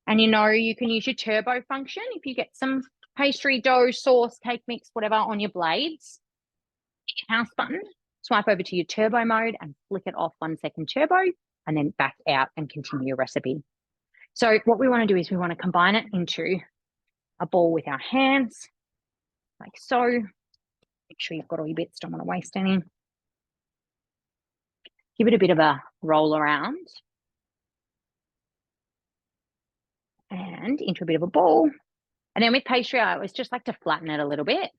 And you know you can use your turbo function if you get some pastry, dough, sauce, cake mix, whatever on your blades. Hit your mouse button, swipe over to your turbo mode and flick it off 1 second turbo and then back out and continue your recipe. So what we want to do is we want to combine it into a ball with our hands, like so. Make sure you've got all your bits, don't want to waste any. Give it a bit of a roll around and into a bit of a ball. And then with pastry, I always just like to flatten it a little bit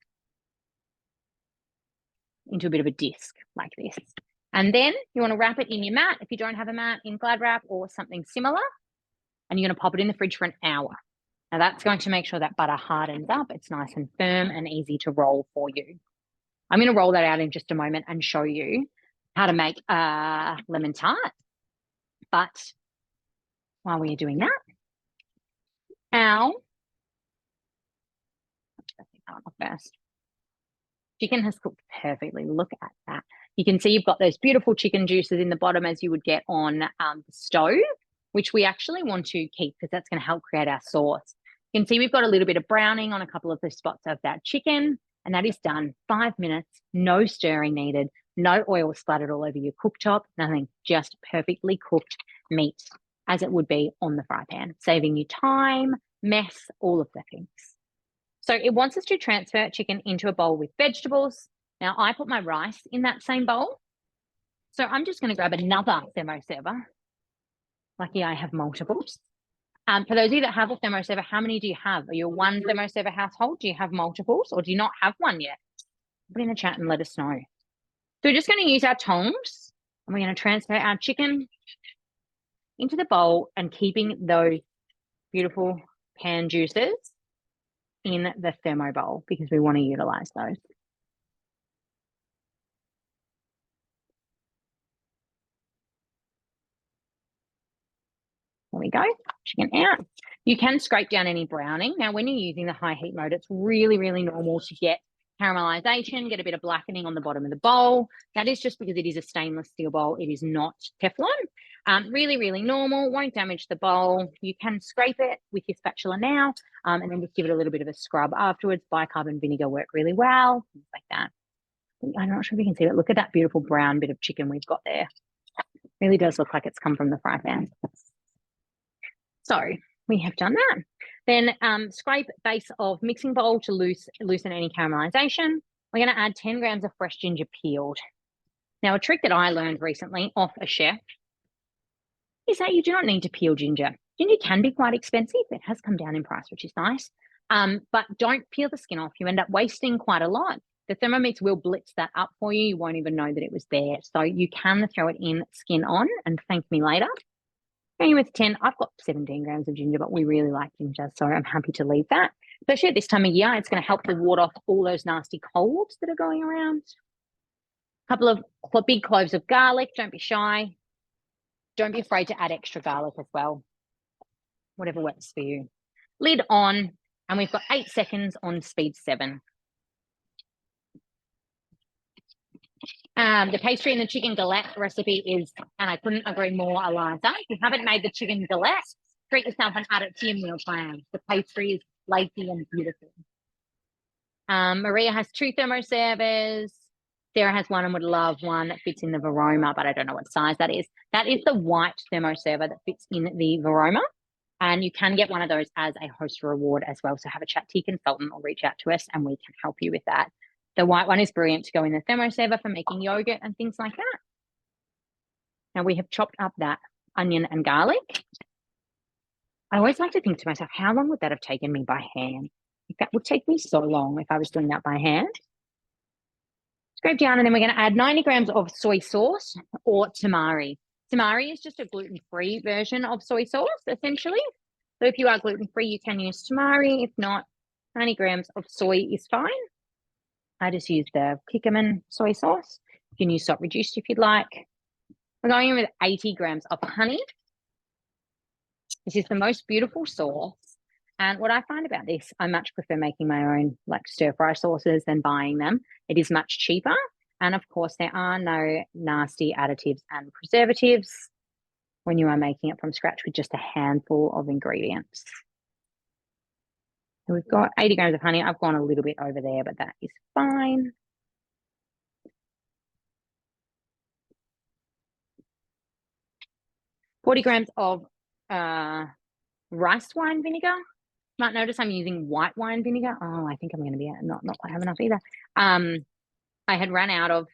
into a bit of a disc like this. And then you want to wrap it in your mat. If you don't have a mat, in Glad wrap or something similar. And you're going to pop it in the fridge for an hour. Now that's going to make sure that butter hardens up. It's nice and firm and easy to roll for you. I'm going to roll that out in just a moment and show you how to make a lemon tart. But while we are doing that, first. Chicken has cooked perfectly. Look at that. You can see you've got those beautiful chicken juices in the bottom as you would get on the stove, which we actually want to keep because that's going to help create our sauce. You can see we've got a little bit of browning on a couple of the spots of that chicken, and that is done. 5 minutes, no stirring needed, no oil splattered all over your cooktop, nothing, just perfectly cooked meat. as it would be on the fry pan, saving you time, mess, all of the things. So it wants us to transfer chicken into a bowl with vegetables. Now I put my rice in that same bowl. So I'm just going to grab another thermoserver. Lucky I have multiples. For those of you that have a thermoserver, how many do you have? Are you a one thermoserver household? Do you have multiples or do you not have one yet? Put in the chat and let us know. So we're just going to use our tongs and we're going to transfer our chicken into the bowl and keeping those beautiful pan juices in the thermo bowl because we want to utilize those. There we go, chicken out. You can scrape down any browning. Now, when you're using the high heat mode, it's really, really normal to get caramelization, get a bit of blackening on the bottom of the bowl. That is just because it is a stainless steel bowl. It is not Teflon. Really, really normal, won't damage the bowl. You can scrape it with your spatula now and then just give it a little bit of a scrub afterwards. Bicarbonate vinegar work really well, things like that. I'm not sure if you can see it. Look at that beautiful brown bit of chicken we've got there. It really does look like it's come from the fry pan. So we have done that. Then scrape base of mixing bowl to loosen any caramelization. We're going to add 10 grams of fresh ginger peeled. Now, a trick that I learned recently off a chef is that you do not need to peel ginger. Ginger can be quite expensive. It has come down in price, which is nice. But don't peel the skin off. You end up wasting quite a lot. The Thermomix will blitz that up for you. You won't even know that it was there. So you can throw it in skin on and thank me later. Going with 10, I've got 17 grams of ginger, but we really like ginger, so I'm happy to leave that. Especially at this time of year, it's going to help to ward off all those nasty colds that are going around. A couple of big cloves of garlic. Don't be shy. Don't be afraid to add extra garlic as well. Whatever works for you. Lid on, and we've got 8 seconds on speed 7. The pastry and the chicken galette recipe is, and I couldn't agree more, Eliza. If you haven't made the chicken galette, treat yourself and add it to your meal plan. The pastry is flaky and beautiful. Maria has 2 thermoservers. Sarah has one and would love one that fits in the Varoma, but I don't know what size that is. That is the white thermoserver that fits in the Varoma. And you can get one of those as a host reward as well. So have a chat to your consultant or reach out to us and we can help you with that. The white one is brilliant to go in the thermoserver for making yogurt and things like that. Now we have chopped up that onion and garlic. I always like to think to myself, how long would that have taken me by hand? That would take me so long if I was doing that by hand. Scrape down and then we're going to add 90 grams of soy sauce or tamari. Tamari is just a gluten-free version of soy sauce, essentially. So if you are gluten-free, you can use tamari. If not, 90 grams of soy is fine. I just use the Kikkoman soy sauce. You can use salt reduced if you'd like. We're going in with 80 grams of honey. This is the most beautiful sauce. And what I find about this, I much prefer making my own like stir fry sauces than buying them. It is much cheaper. And of course, there are no nasty additives and preservatives when you are making it from scratch with just a handful of ingredients. So we've got 80 grams of honey. I've gone a little bit over there, but that is fine. $40 grams of rice wine vinegar. You might notice I'm using white wine vinegar. Oh, I think I'm going to be not quite have enough either. I had run out of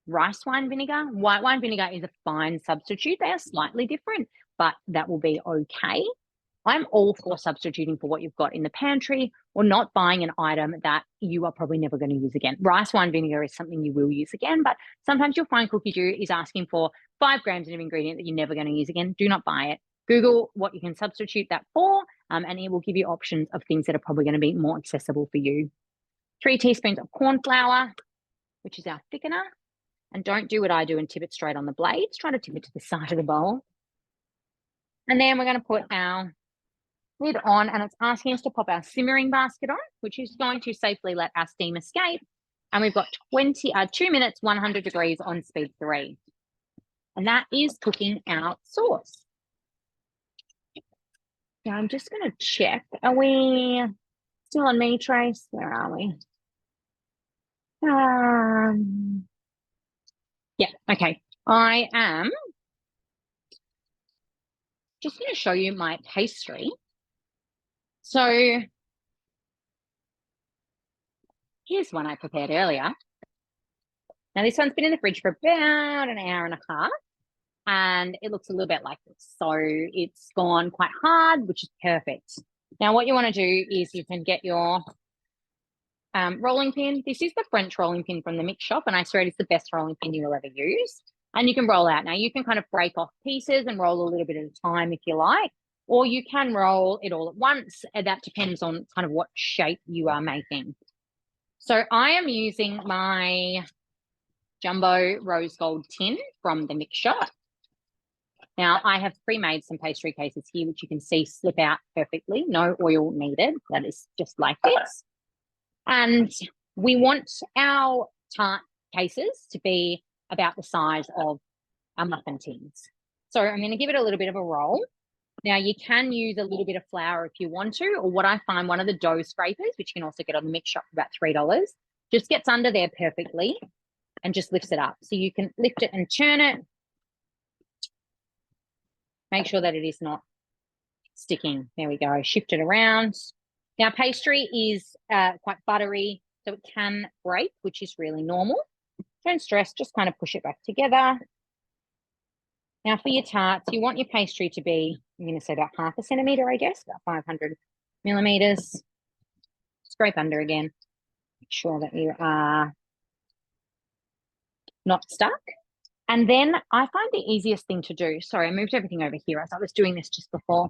rice wine vinegar. White wine vinegar is a fine substitute. They are slightly different, but that will be okay. I'm all for substituting for what you've got in the pantry or not buying an item that you are probably never going to use again. Rice wine vinegar is something you will use again, but sometimes you'll find Cookie Dough is asking for 5 grams of ingredient that you're never going to use again. Do not buy it. Google what you can substitute that for, and it will give you options of things that are probably going to be more accessible for you. 3 teaspoons of corn flour, which is our thickener. And don't do what I do and tip it straight on the blades. Try to tip it to the side of the bowl. And then we're going to put our lid on, and it's asking us to pop our simmering basket on, which is going to safely let our steam escape. And we've got 2 minutes, 100 degrees on speed 3. And that is cooking our sauce. Now I'm just going to check. Are we still on me, Trace? Where are we? Yeah, okay. I am just going to show you my pastry. So here's one I prepared earlier. Now this one's been in the fridge for about an hour and a half, and it looks a little bit like this. So it's gone quite hard, which is perfect. Now what you want to do is you can get your rolling pin. This is the French rolling pin from the mix shop, and I swear it's the best rolling pin you'll ever use. And you can roll out. Now you can kind of break off pieces and roll a little bit at a time if you like, or you can roll it all at once. And that depends on kind of what shape you are making. So I am using my jumbo rose gold tin from the mix shop. Now I have pre-made some pastry cases here, which you can see slip out perfectly. No oil needed. That is just like this. And we want our tart cases to be about the size of our muffin tins. So I'm going to give it a little bit of a roll. Now you can use a little bit of flour if you want to, or what I find, one of the dough scrapers, which you can also get on the mix shop for about $3, just gets under there perfectly and just lifts it up. So you can lift it and turn it. Make sure that it is not sticking. There we go. Shift it around. Now pastry is quite buttery, so it can break, which is really normal. Don't stress, just kind of push it back together. Now for your tarts, you want your pastry to be, I'm going to say about 0.5 centimetre, I guess, about 500 millimetres. Scrape under again. Make sure that you are not stuck. And then I find the easiest thing to do, sorry, I moved everything over here as I was doing this just before.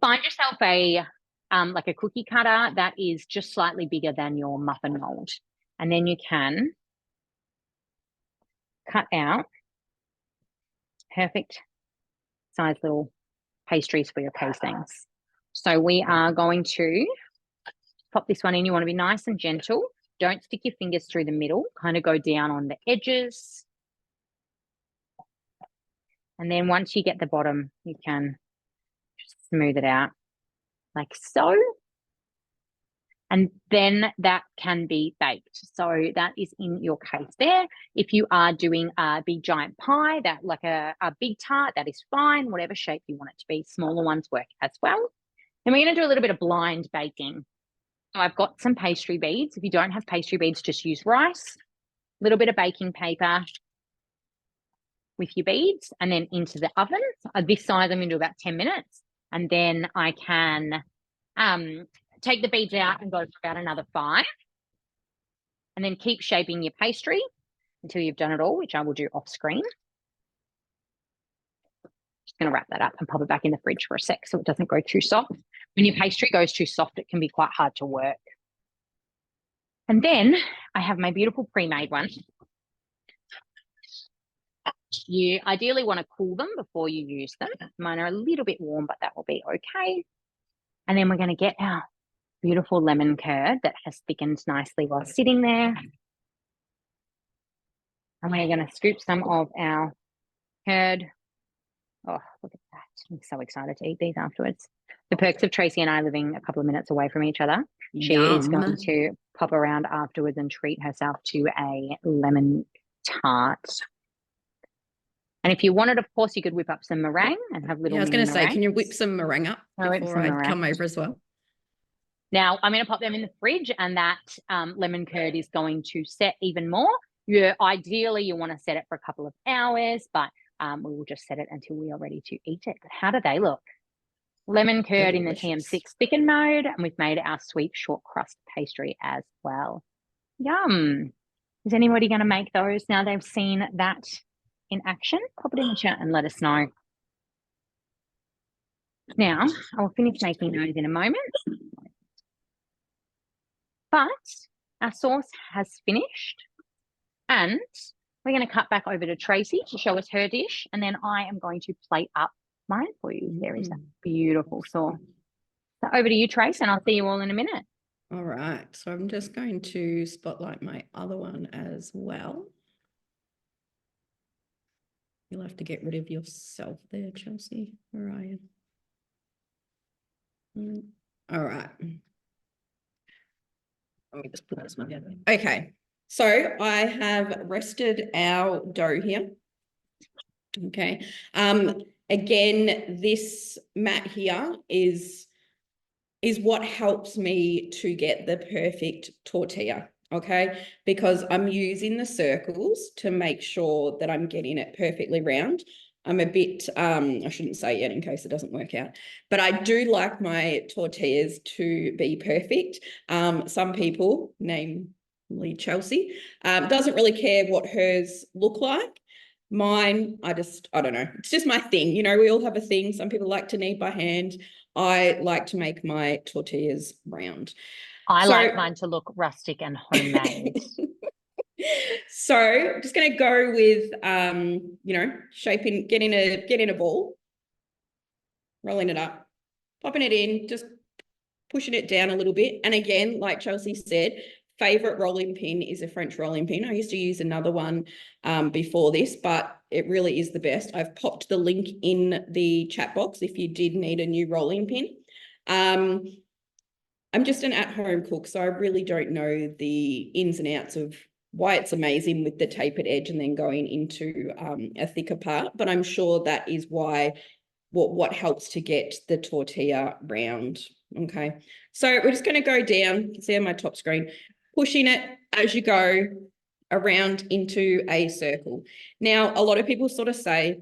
Find yourself a like a cookie cutter that is just slightly bigger than your muffin mold. And then you can cut out perfect size little pastries for your castings. So we are going to pop this one in. You want to be nice and gentle. Don't stick your fingers through the middle, kind of go down on the edges. And then once you get the bottom, you can just smooth it out like so. And then that can be baked. So that is in your case there. If you are doing a big giant pie, that like a big tart, that is fine, whatever shape you want it to be. Smaller ones work as well. And we're going to do a little bit of blind baking. So I've got some pastry beads. If you don't have pastry beads, just use rice, a little bit of baking paper with your beads, and then into the oven. This size I'm going to do about 10 minutes. And then I can take the beads out and go for about another 5. And then keep shaping your pastry until you've done it all, which I will do off screen. Just going to wrap that up and pop it back in the fridge for a sec so it doesn't go too soft. When your pastry goes too soft, it can be quite hard to work. And then I have my beautiful pre-made one. You ideally want to cool them before you use them. Mine are a little bit warm, but that will be okay. And then we're going to get our beautiful lemon curd that has thickened nicely while sitting there. And we're going to scoop some of our curd. Oh, look at that. I'm so excited to eat these afterwards. The perks of Tracey and I living a couple of minutes away from each other. She is going to pop around afterwards and treat herself to a lemon tart. And if you wanted, of course, you could whip up some meringue and have little. Yeah, I was going to say, can you whip some meringue up before I come over as well? Now, I'm going to pop them in the fridge, and that lemon curd is going to set even more. Ideally, you want to set it for a couple of hours, but we will just set it until we are ready to eat it. But how do they look? Lemon curd in the TM6 thicken mode, and we've made our sweet short crust pastry as well. Yum. Is anybody going to make those now they've seen that in action? Pop it in the chat and let us know. Now, I will finish making those in a moment. But our sauce has finished, and we're going to cut back over to Tracey to show us her dish, and then I am going to plate up mine for you. There is that beautiful sauce. So over to you, Trace, and I'll see you all in a minute. All right. So I'm just going to spotlight my other one as well. You'll have to get rid of yourself there, Chelsea. Where are you? All right. Let me just put this one down. Okay. So I have rested our dough here. Okay. Again, this mat here is what helps me to get the perfect tortilla, okay? Because I'm using the circles to make sure that I'm getting it perfectly round. I'm a bit, I shouldn't say yet in case it doesn't work out, but I do like my tortillas to be perfect. Some people, namely Chelsea, doesn't really care what hers look like. Mine, I don't know. It's just my thing. You know, we all have a thing. Some people like to knead by hand. I like to make my tortillas round. I like mine to look rustic and homemade. So I'm just going to go with, you know, getting a ball, rolling it up, popping it in, just pushing it down a little bit. And again, like Chelsea said, favorite rolling pin is a French rolling pin. I used to use another one before this, but it really is the best. I've popped the link in the chat box if you did need a new rolling pin. I'm just an at-home cook, so I really don't know the ins and outs of why it's amazing with the tapered edge and then going into a thicker part, but I'm sure that is why what helps to get the tortilla round. Okay, so we're just going to go down, you can see on my top screen, pushing it as you go around into a circle. Now, a lot of people sort of say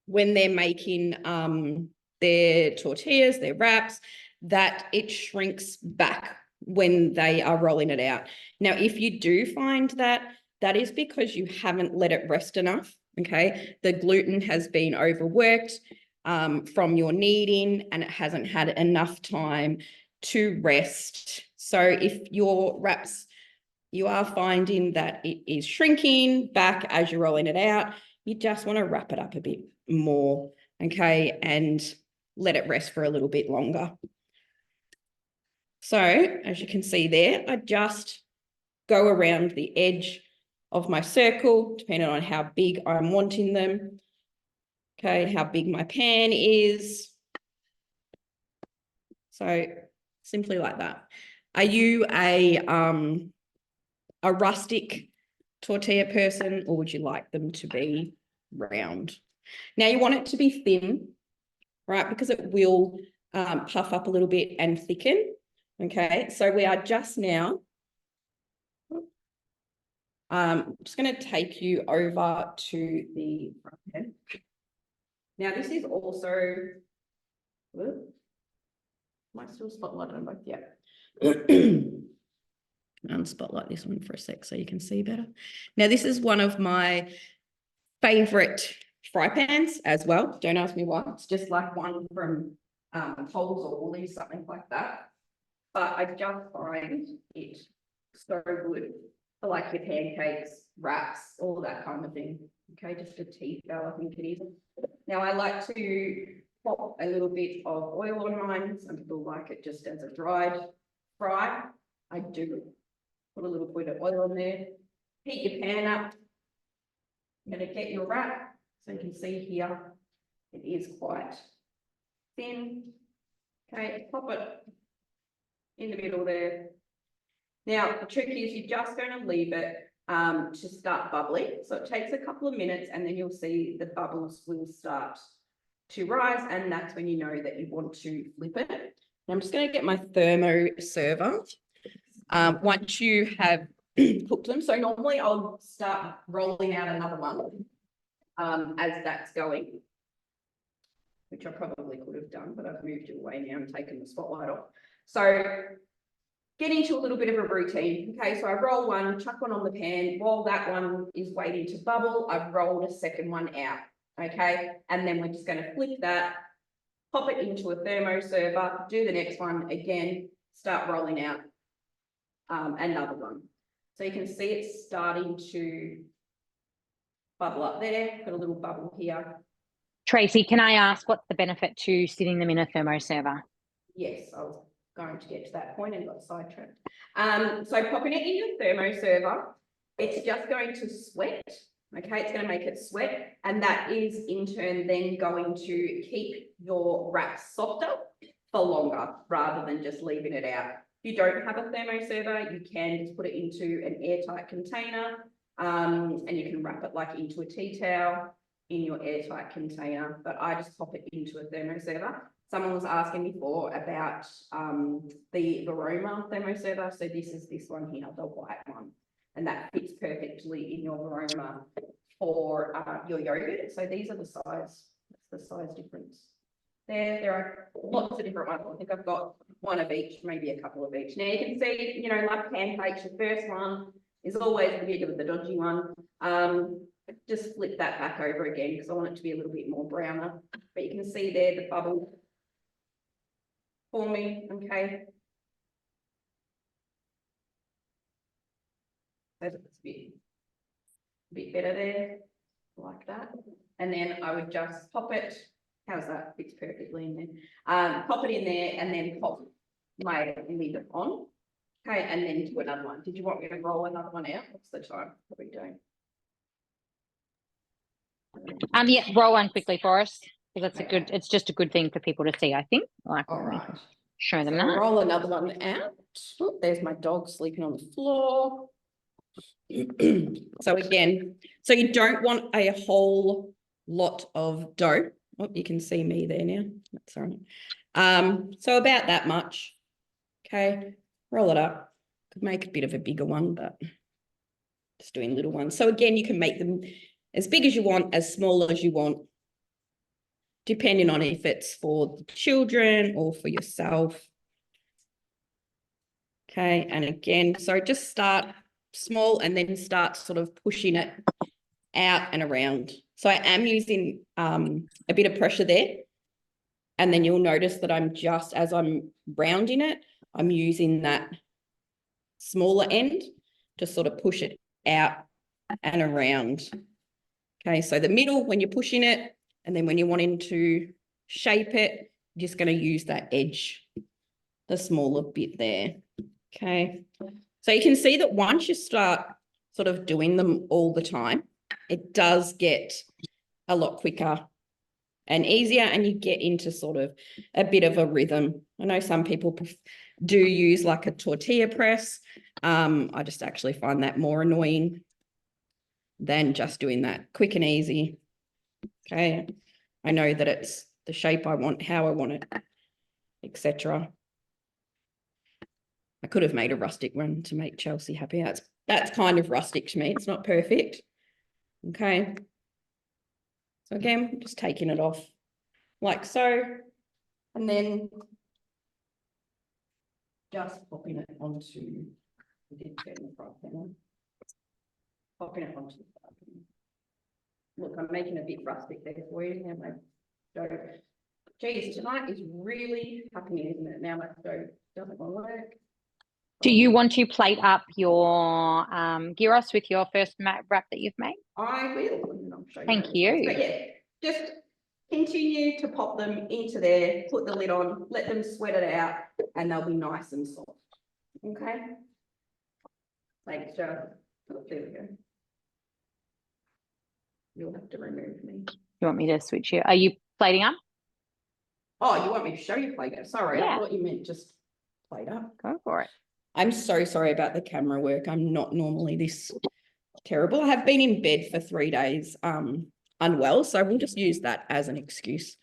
when they're making their tortillas, their wraps, that it shrinks back when they are rolling it out. Now, if you do find that, that is because you haven't let it rest enough, okay? The gluten has been overworked from your kneading and it hasn't had enough time to rest. So if your wraps, you are finding that it is shrinking back as you're rolling it out, you just want to wrap it up a bit more, okay? And let it rest for a little bit longer. So as you can see there, I just go around the edge of my circle, depending on how big I'm wanting them. Okay, how big my pan is. So simply like that. Are you a rustic tortilla person, or would you like them to be round? Now you want it to be thin, right? Because it will puff up a little bit and thicken. Okay, so we are just now, just going to take you over to the front pan. Now this is also, am I still spotlighted on both? Yeah. Unspotlight this one for a sec so you can see better. Now this is one of my favorite fry pans as well. Don't ask me why. It's just like one from Coles or Woolies, something like that. But I just find it so good for like your pancakes, wraps, all that kind of thing. Okay, just a tea bell, I think it is. Now I like to pop a little bit of oil on mine. Some people like it just as a dried fry. I do put a little bit of oil in there. Heat your pan up. I'm going to get your wrap. So you can see here, it is quite thin. Okay, pop it in the middle there. Now, the trick is you're just going to leave it to start bubbling. So it takes a couple of minutes and then you'll see the bubbles will start to rise, and that's when you know that you want to flip it. And I'm just going to get my thermo server. Once you have cooked them, so normally I'll start rolling out another one as that's going, which I probably could have done, but I've moved it away now and taken the spotlight off. So get into a little bit of a routine. Okay, so I roll one, chuck one on the pan. While that one is waiting to bubble, I've rolled a second one out. Okay, and then we're just going to flip that, pop it into a thermo server, do the next one again, start rolling out another one. So you can see it's starting to bubble up there. Got a little bubble here. Tracey, can I ask what's the benefit to sitting them in a thermo server? Yes, I was going to get to that point and got sidetracked. So popping it in your thermo server, it's just going to sweat. Okay, it's going to make it sweat, and that is in turn then going to keep your wrap softer for longer rather than just leaving it out. If you don't have a thermo server, you can just put it into an airtight container and you can wrap it like into a tea towel in your airtight container, but I just pop it into a thermoserver. Someone was asking before about the Aroma thermoserver. So this is this one here, the white one, and that fits perfectly in your Aroma for your yogurt. So these are the size. That's the size difference. There are lots of different ones. I think I've got one of each, maybe a couple of each. Now you can see, you know, like pancakes, the first one is always the bigger, the dodgy one. Just flip that back over again because I want it to be a little bit more browner. But you can see there the bubble forming, okay. So it's a bit better there, like that. And then I would just pop it. How's that? Fits perfectly in there. Pop it in there and then pop my lid on. Okay, and then do another one. Did you want me to roll another one out? What's the time? What are we doing? Yeah, roll one quickly for us. Because that's it's just a good thing for people to see, I think. Like, all right. Show them so that. Roll another one out. Oh, there's my dog sleeping on the floor. So again, so you don't want a whole lot of dough. Oh, you can see me there now. That's all right. So about that much. Okay, roll it up. Could make a bit of a bigger one, but just doing little ones. So again, you can make them as big as you want, as small as you want, depending on if it's for the children or for yourself. Okay, and again, so just start small and then start sort of pushing it out and around. So I am using a bit of pressure there. And then you'll notice that I'm just, as I'm rounding it, I'm using that smaller end to sort of push it out and around. Okay, so the middle when you're pushing it, and then when you're wanting to shape it, you're just going to use that edge, the smaller bit there. Okay, so you can see that once you start sort of doing them all the time, it does get a lot quicker and easier, and you get into sort of a bit of a rhythm. I know some people do use like a tortilla press. I just actually find that more annoying than just doing that quick and easy. Okay, I know that it's the shape I want, how I want it, etc. I could have made a rustic one to make Chelsea happy. That's kind of rustic to me. It's not perfect. Okay. So again, just taking it off like so, and then just popping it onto, popping it onto the fry pan. Look, I'm making a bit rustic there for you. Now my dough. Geez, tonight is really happening, isn't it? Now my dough doesn't want to work. Do you want to plate up your gyros with your first wrap that you've made? I will. And I'll show you. Thank you. But yeah, just continue to pop them into there, put the lid on, let them sweat it out, and they'll be nice and soft. Okay. Thanks, Joe. Oh, there we go. You'll have to remove me. You want me to switch you? Are you plating up? Oh, you want me to show you plate up? Sorry, Yeah. I thought you meant just plate up. Go for it. I'm so sorry about the camera work. I'm not normally this terrible. I have been in bed for 3 days unwell, so we'll just use that as an excuse.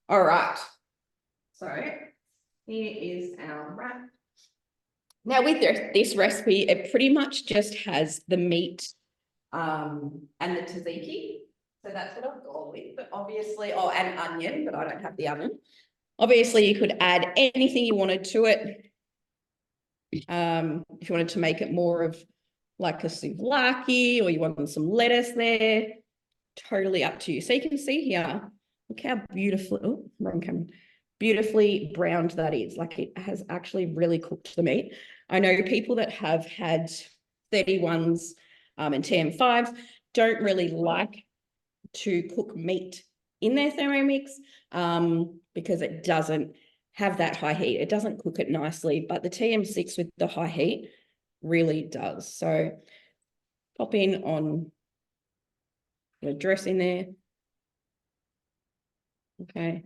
All right. So here is our wrap. Now with this recipe, it pretty much just has the meat and the tzatziki. So that's what I've gone with. But obviously, oh, and onion, but I don't have the oven. Obviously, you could add anything you wanted to it. If you wanted to make it more of like a souvlaki, or you wanted some lettuce there, totally up to you. So you can see here, look how beautiful, oh, wrong camera, beautifully browned that is. Like it has actually really cooked the meat. I know people that have had 31s and TM5s don't really like to cook meat in their Thermomix because it doesn't have that high heat. It doesn't cook it nicely, but the TM6 with the high heat really does. So pop in on the dressing there. Okay,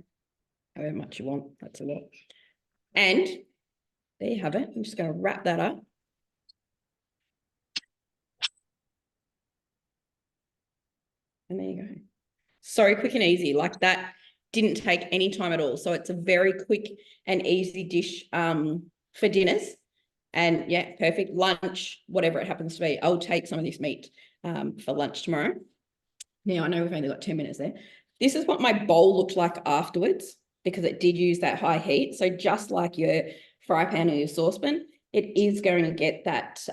however much you want, that's a lot. And there you have it. I'm just going to wrap that up. And there you go. So quick and easy, like that didn't take any time at all. So it's a very quick and easy dish for dinners. And yeah, perfect. Lunch, whatever it happens to be. I'll take some of this meat for lunch tomorrow. Now, I know we've only got 10 minutes there. This is what my bowl looked like afterwards because it did use that high heat. So just like your fry pan or your saucepan, it is going to get that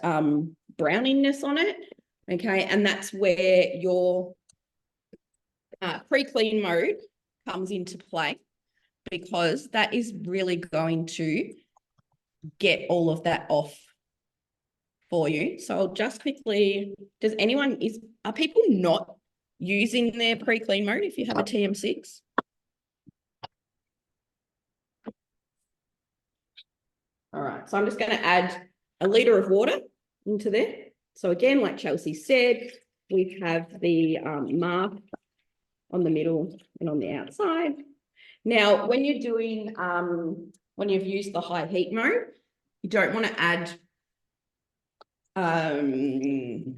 browniness on it. Okay, and that's where your pre-clean mode comes into play because that is really going to get all of that off for you. So I'll just quickly, are people not using their pre-clean mode if you have a TM6? All right, so I'm just going to add a litre of water into there. So again, like Chelsea said, we have the mark on the middle and on the outside. Now, when you're doing, when you've used the high heat mode, you don't want to add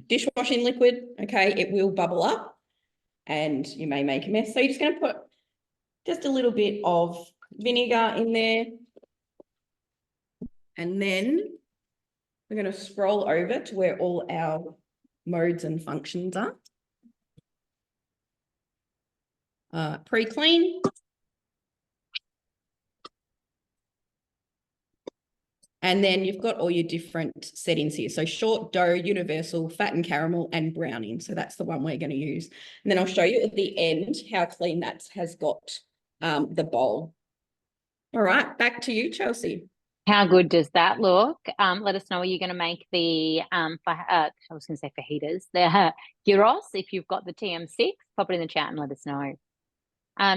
dishwashing liquid, okay? It will bubble up and you may make a mess. So you're just going to put just a little bit of vinegar in there. And then we're going to scroll over to where all our modes and functions are. Pre-clean. And then you've got all your different settings here. So short, dough, universal, fat and caramel, and browning. So that's the one we're going to use. And then I'll show you at the end how clean that has got the bowl. All right, back to you, Chelsea. How good does that look? Let us know what you're going to make the, I was going to say fajitas, the gyros. If you've got the TM6, pop it in the chat and let us know.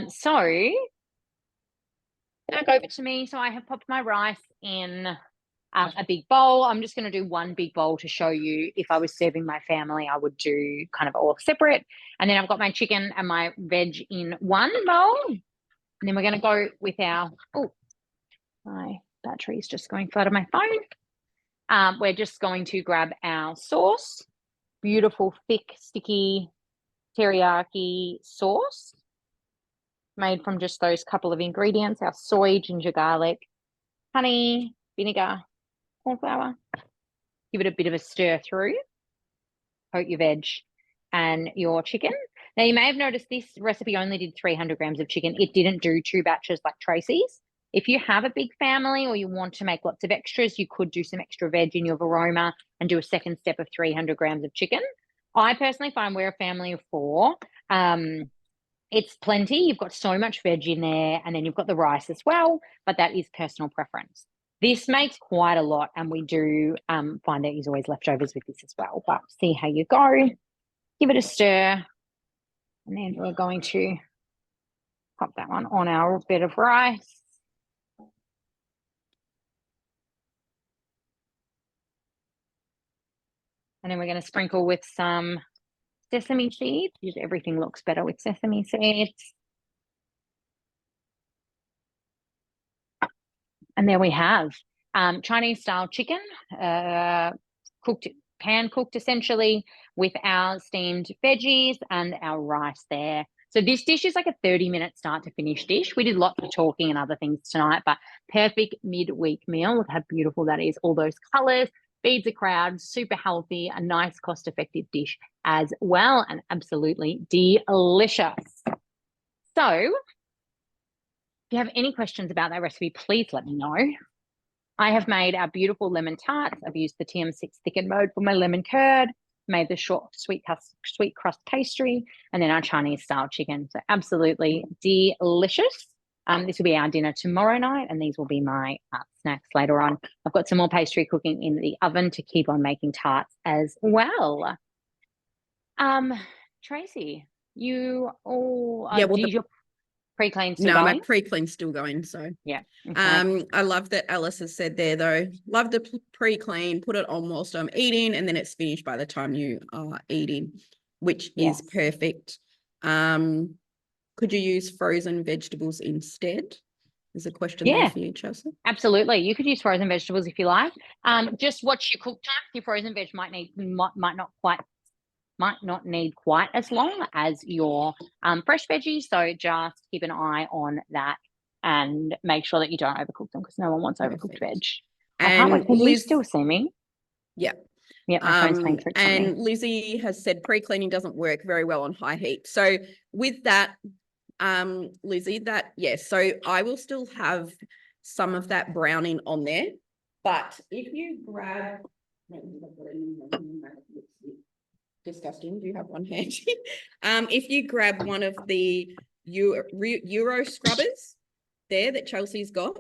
So back over to me. So I have popped my rice in a big bowl. I'm just going to do one big bowl to show you if I was serving my family, I would do kind of all separate. And then I've got my chicken and my veg in one bowl. And then we're going to go with our, oh, my battery's just going flat on my phone. We're just going to grab our sauce, beautiful, thick, sticky teriyaki sauce made from just those couple of ingredients, our soy, ginger, garlic, honey, vinegar, corn flour. Give it a bit of a stir through. Coat your veg and your chicken. Now, you may have noticed this recipe only did 300 grams of chicken. It didn't do 2 batches like Tracey's. If you have a big family or you want to make lots of extras, you could do some extra veg in your varoma and do a second step of 300 grams of chicken. I personally find we're a family of 4. It's plenty. You've got so much veg in there, and then you've got the rice as well, but that is personal preference. This makes quite a lot, and we do find there is always leftovers with this as well, but see how you go. Give it a stir, and then we're going to pop that one on our bed of rice. And then we're going to sprinkle with some sesame seeds because everything looks better with sesame seeds. And there we have Chinese style chicken, cooked, pan cooked essentially, with our steamed veggies and our rice there. So this dish is like a 30-minute start to finish dish. We did lots of talking and other things tonight, but perfect midweek meal. Look how beautiful that is. All those colors, feeds a crowd, super healthy, a nice cost-effective dish as well, and absolutely delicious. So if you have any questions about that recipe, please let me know. I have made our beautiful lemon tarts. I've used the TM6 thickened mode for my lemon curd, made the short sweet crust pastry, and then our Chinese style chicken. So absolutely delicious. This will be our dinner tomorrow night, and these will be my snacks later on. I've got some more pastry cooking in the oven to keep on making tarts as well. Tracey, you all your pre-clean still going? My pre-clean's still going. So yeah. Okay. I love that Alice has said there though. Love the pre-clean. Put it on whilst I'm eating, and then it's finished by the time you are eating, which is perfect. Could you use frozen vegetables instead? There's a question there for you, Chelsea. Absolutely. You could use frozen vegetables if you like. Just watch your cook time. Your frozen veg might not quite might not need quite as long as your fresh veggies. So just keep an eye on that and make sure that you don't overcook them, because no one wants overcooked veg. I can't wait. Can you still see me? Yeah. Yeah, my phone's playing tricks on me. And Lizzie has said pre-cleaning doesn't work very well on high heat. So with that, Lizzie, so I will still have some of that browning on there, but if you grab, disgusting, do you have one hand? If you grab one of the Euro scrubbers there that Chelsea's got,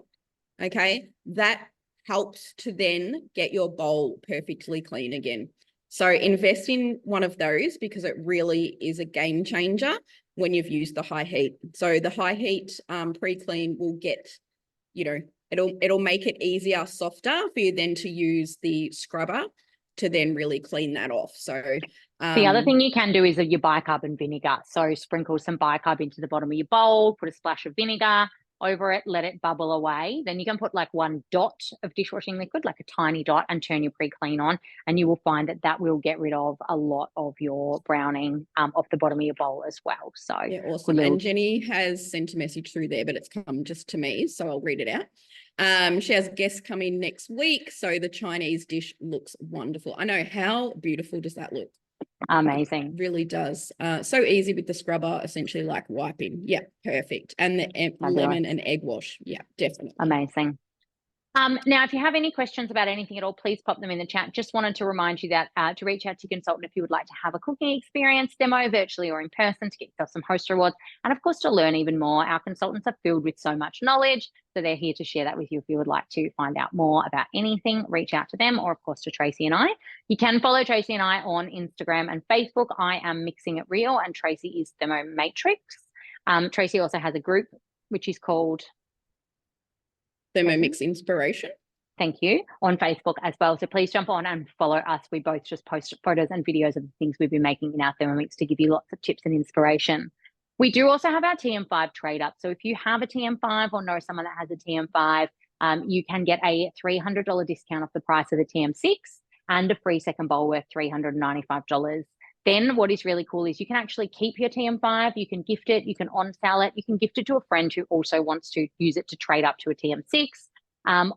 okay, that helps to then get your bowl perfectly clean again. So invest in one of those, because it really is a game changer when you've used the high heat. So the high heat pre-clean will get, it'll make it easier, softer for you then to use the scrubber to then really clean that off. So the other thing you can do is your bicarb and vinegar. So sprinkle some bicarb into the bottom of your bowl, put a splash of vinegar over it, let it bubble away. Then you can put like 1 dot of dishwashing liquid, like a tiny dot, and turn your pre-clean on, and you will find that that will get rid of a lot of your browning off the bottom of your bowl as well. So yeah, awesome. And Jenny has sent a message through there, but it's come just to me, so I'll read it out. She has guests coming next week, so the Chinese dish looks wonderful. I know, how beautiful does that look? Amazing. It really does. So easy with the scrubber, essentially like wiping. Yeah, perfect. And the lemon and egg wash. Yeah, definitely. Amazing. Now, if you have any questions about anything at all, please pop them in the chat. Just wanted to remind you that to reach out to your consultant if you would like to have a cooking experience demo virtually or in person to get yourself some host rewards. And of course, to learn even more. Our consultants are filled with so much knowledge, so they're here to share that with you. If you would like to find out more about anything, reach out to them, or of course to Tracey and I. You can follow Tracey and I on Instagram and Facebook. I am Mixing It Real and Tracey is Thermomatrix. Tracey also has a group which is called Thermomix Inspiration. Thank you, on Facebook as well. So please jump on and follow us. We both just post photos and videos of the things we've been making in our Thermomix to give you lots of tips and inspiration. We do also have our TM5 trade up. So if you have a TM5 or know someone that has a TM5, you can get a $300 discount off the price of the TM6 and a free second bowl worth $395. Then what is really cool is you can actually keep your TM5, you can gift it, you can on-sell it, you can gift it to a friend who also wants to use it to trade up to a TM6,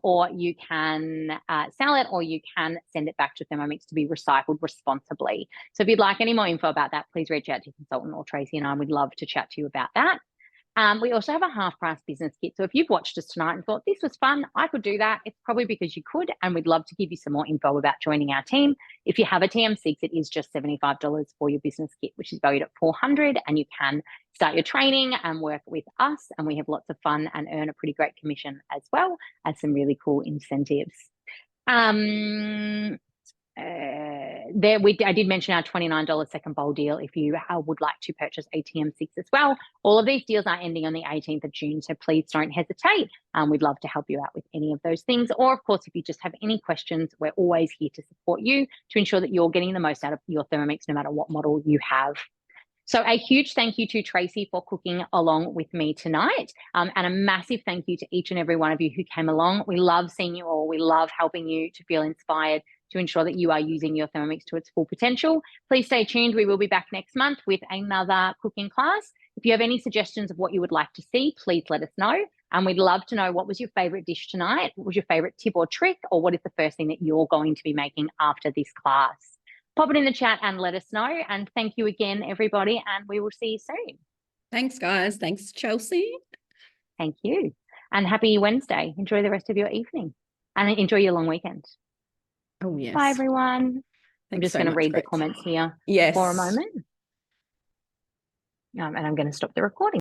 or you can sell it, or you can send it back to Thermomix to be recycled responsibly. So if you'd like any more info about that, please reach out to your consultant or Tracey and I would love to chat to you about that. We also have a half-price business kit. So if you've watched us tonight and thought this was fun, I could do that, it's probably because you could, and we'd love to give you some more info about joining our team. If you have a TM6, it is just $75 for your business kit, which is valued at $400, and you can start your training and work with us, and we have lots of fun and earn a pretty great commission as well as some really cool incentives. I did mention our $29 second bowl deal if you would like to purchase a TM6 as well. All of these deals are ending on the 18th of June, so please don't hesitate. We'd love to help you out with any of those things. Or, of course, if you just have any questions, we're always here to support you to ensure that you're getting the most out of your Thermomix no matter what model you have. So a huge thank you to Tracey for cooking along with me tonight, and a massive thank you to each and every one of you who came along. We love seeing you all. We love helping you to feel inspired to ensure that you are using your Thermomix to its full potential. Please stay tuned. We will be back next month with another cooking class. If you have any suggestions of what you would like to see, please let us know. And we'd love to know, what was your favorite dish tonight? What was your favorite tip or trick? Or what is the first thing that you're going to be making after this class? Pop it in the chat and let us know. And thank you again, everybody. And we will see you soon. Thanks, guys. Thanks, Chelsea. Thank you. And happy Wednesday. Enjoy the rest of your evening and enjoy your long weekend. Oh, yes. Bye, everyone. Thanks I'm just so going to much, read Grace. the comments here Yes. for a moment. And I'm going to stop the recording.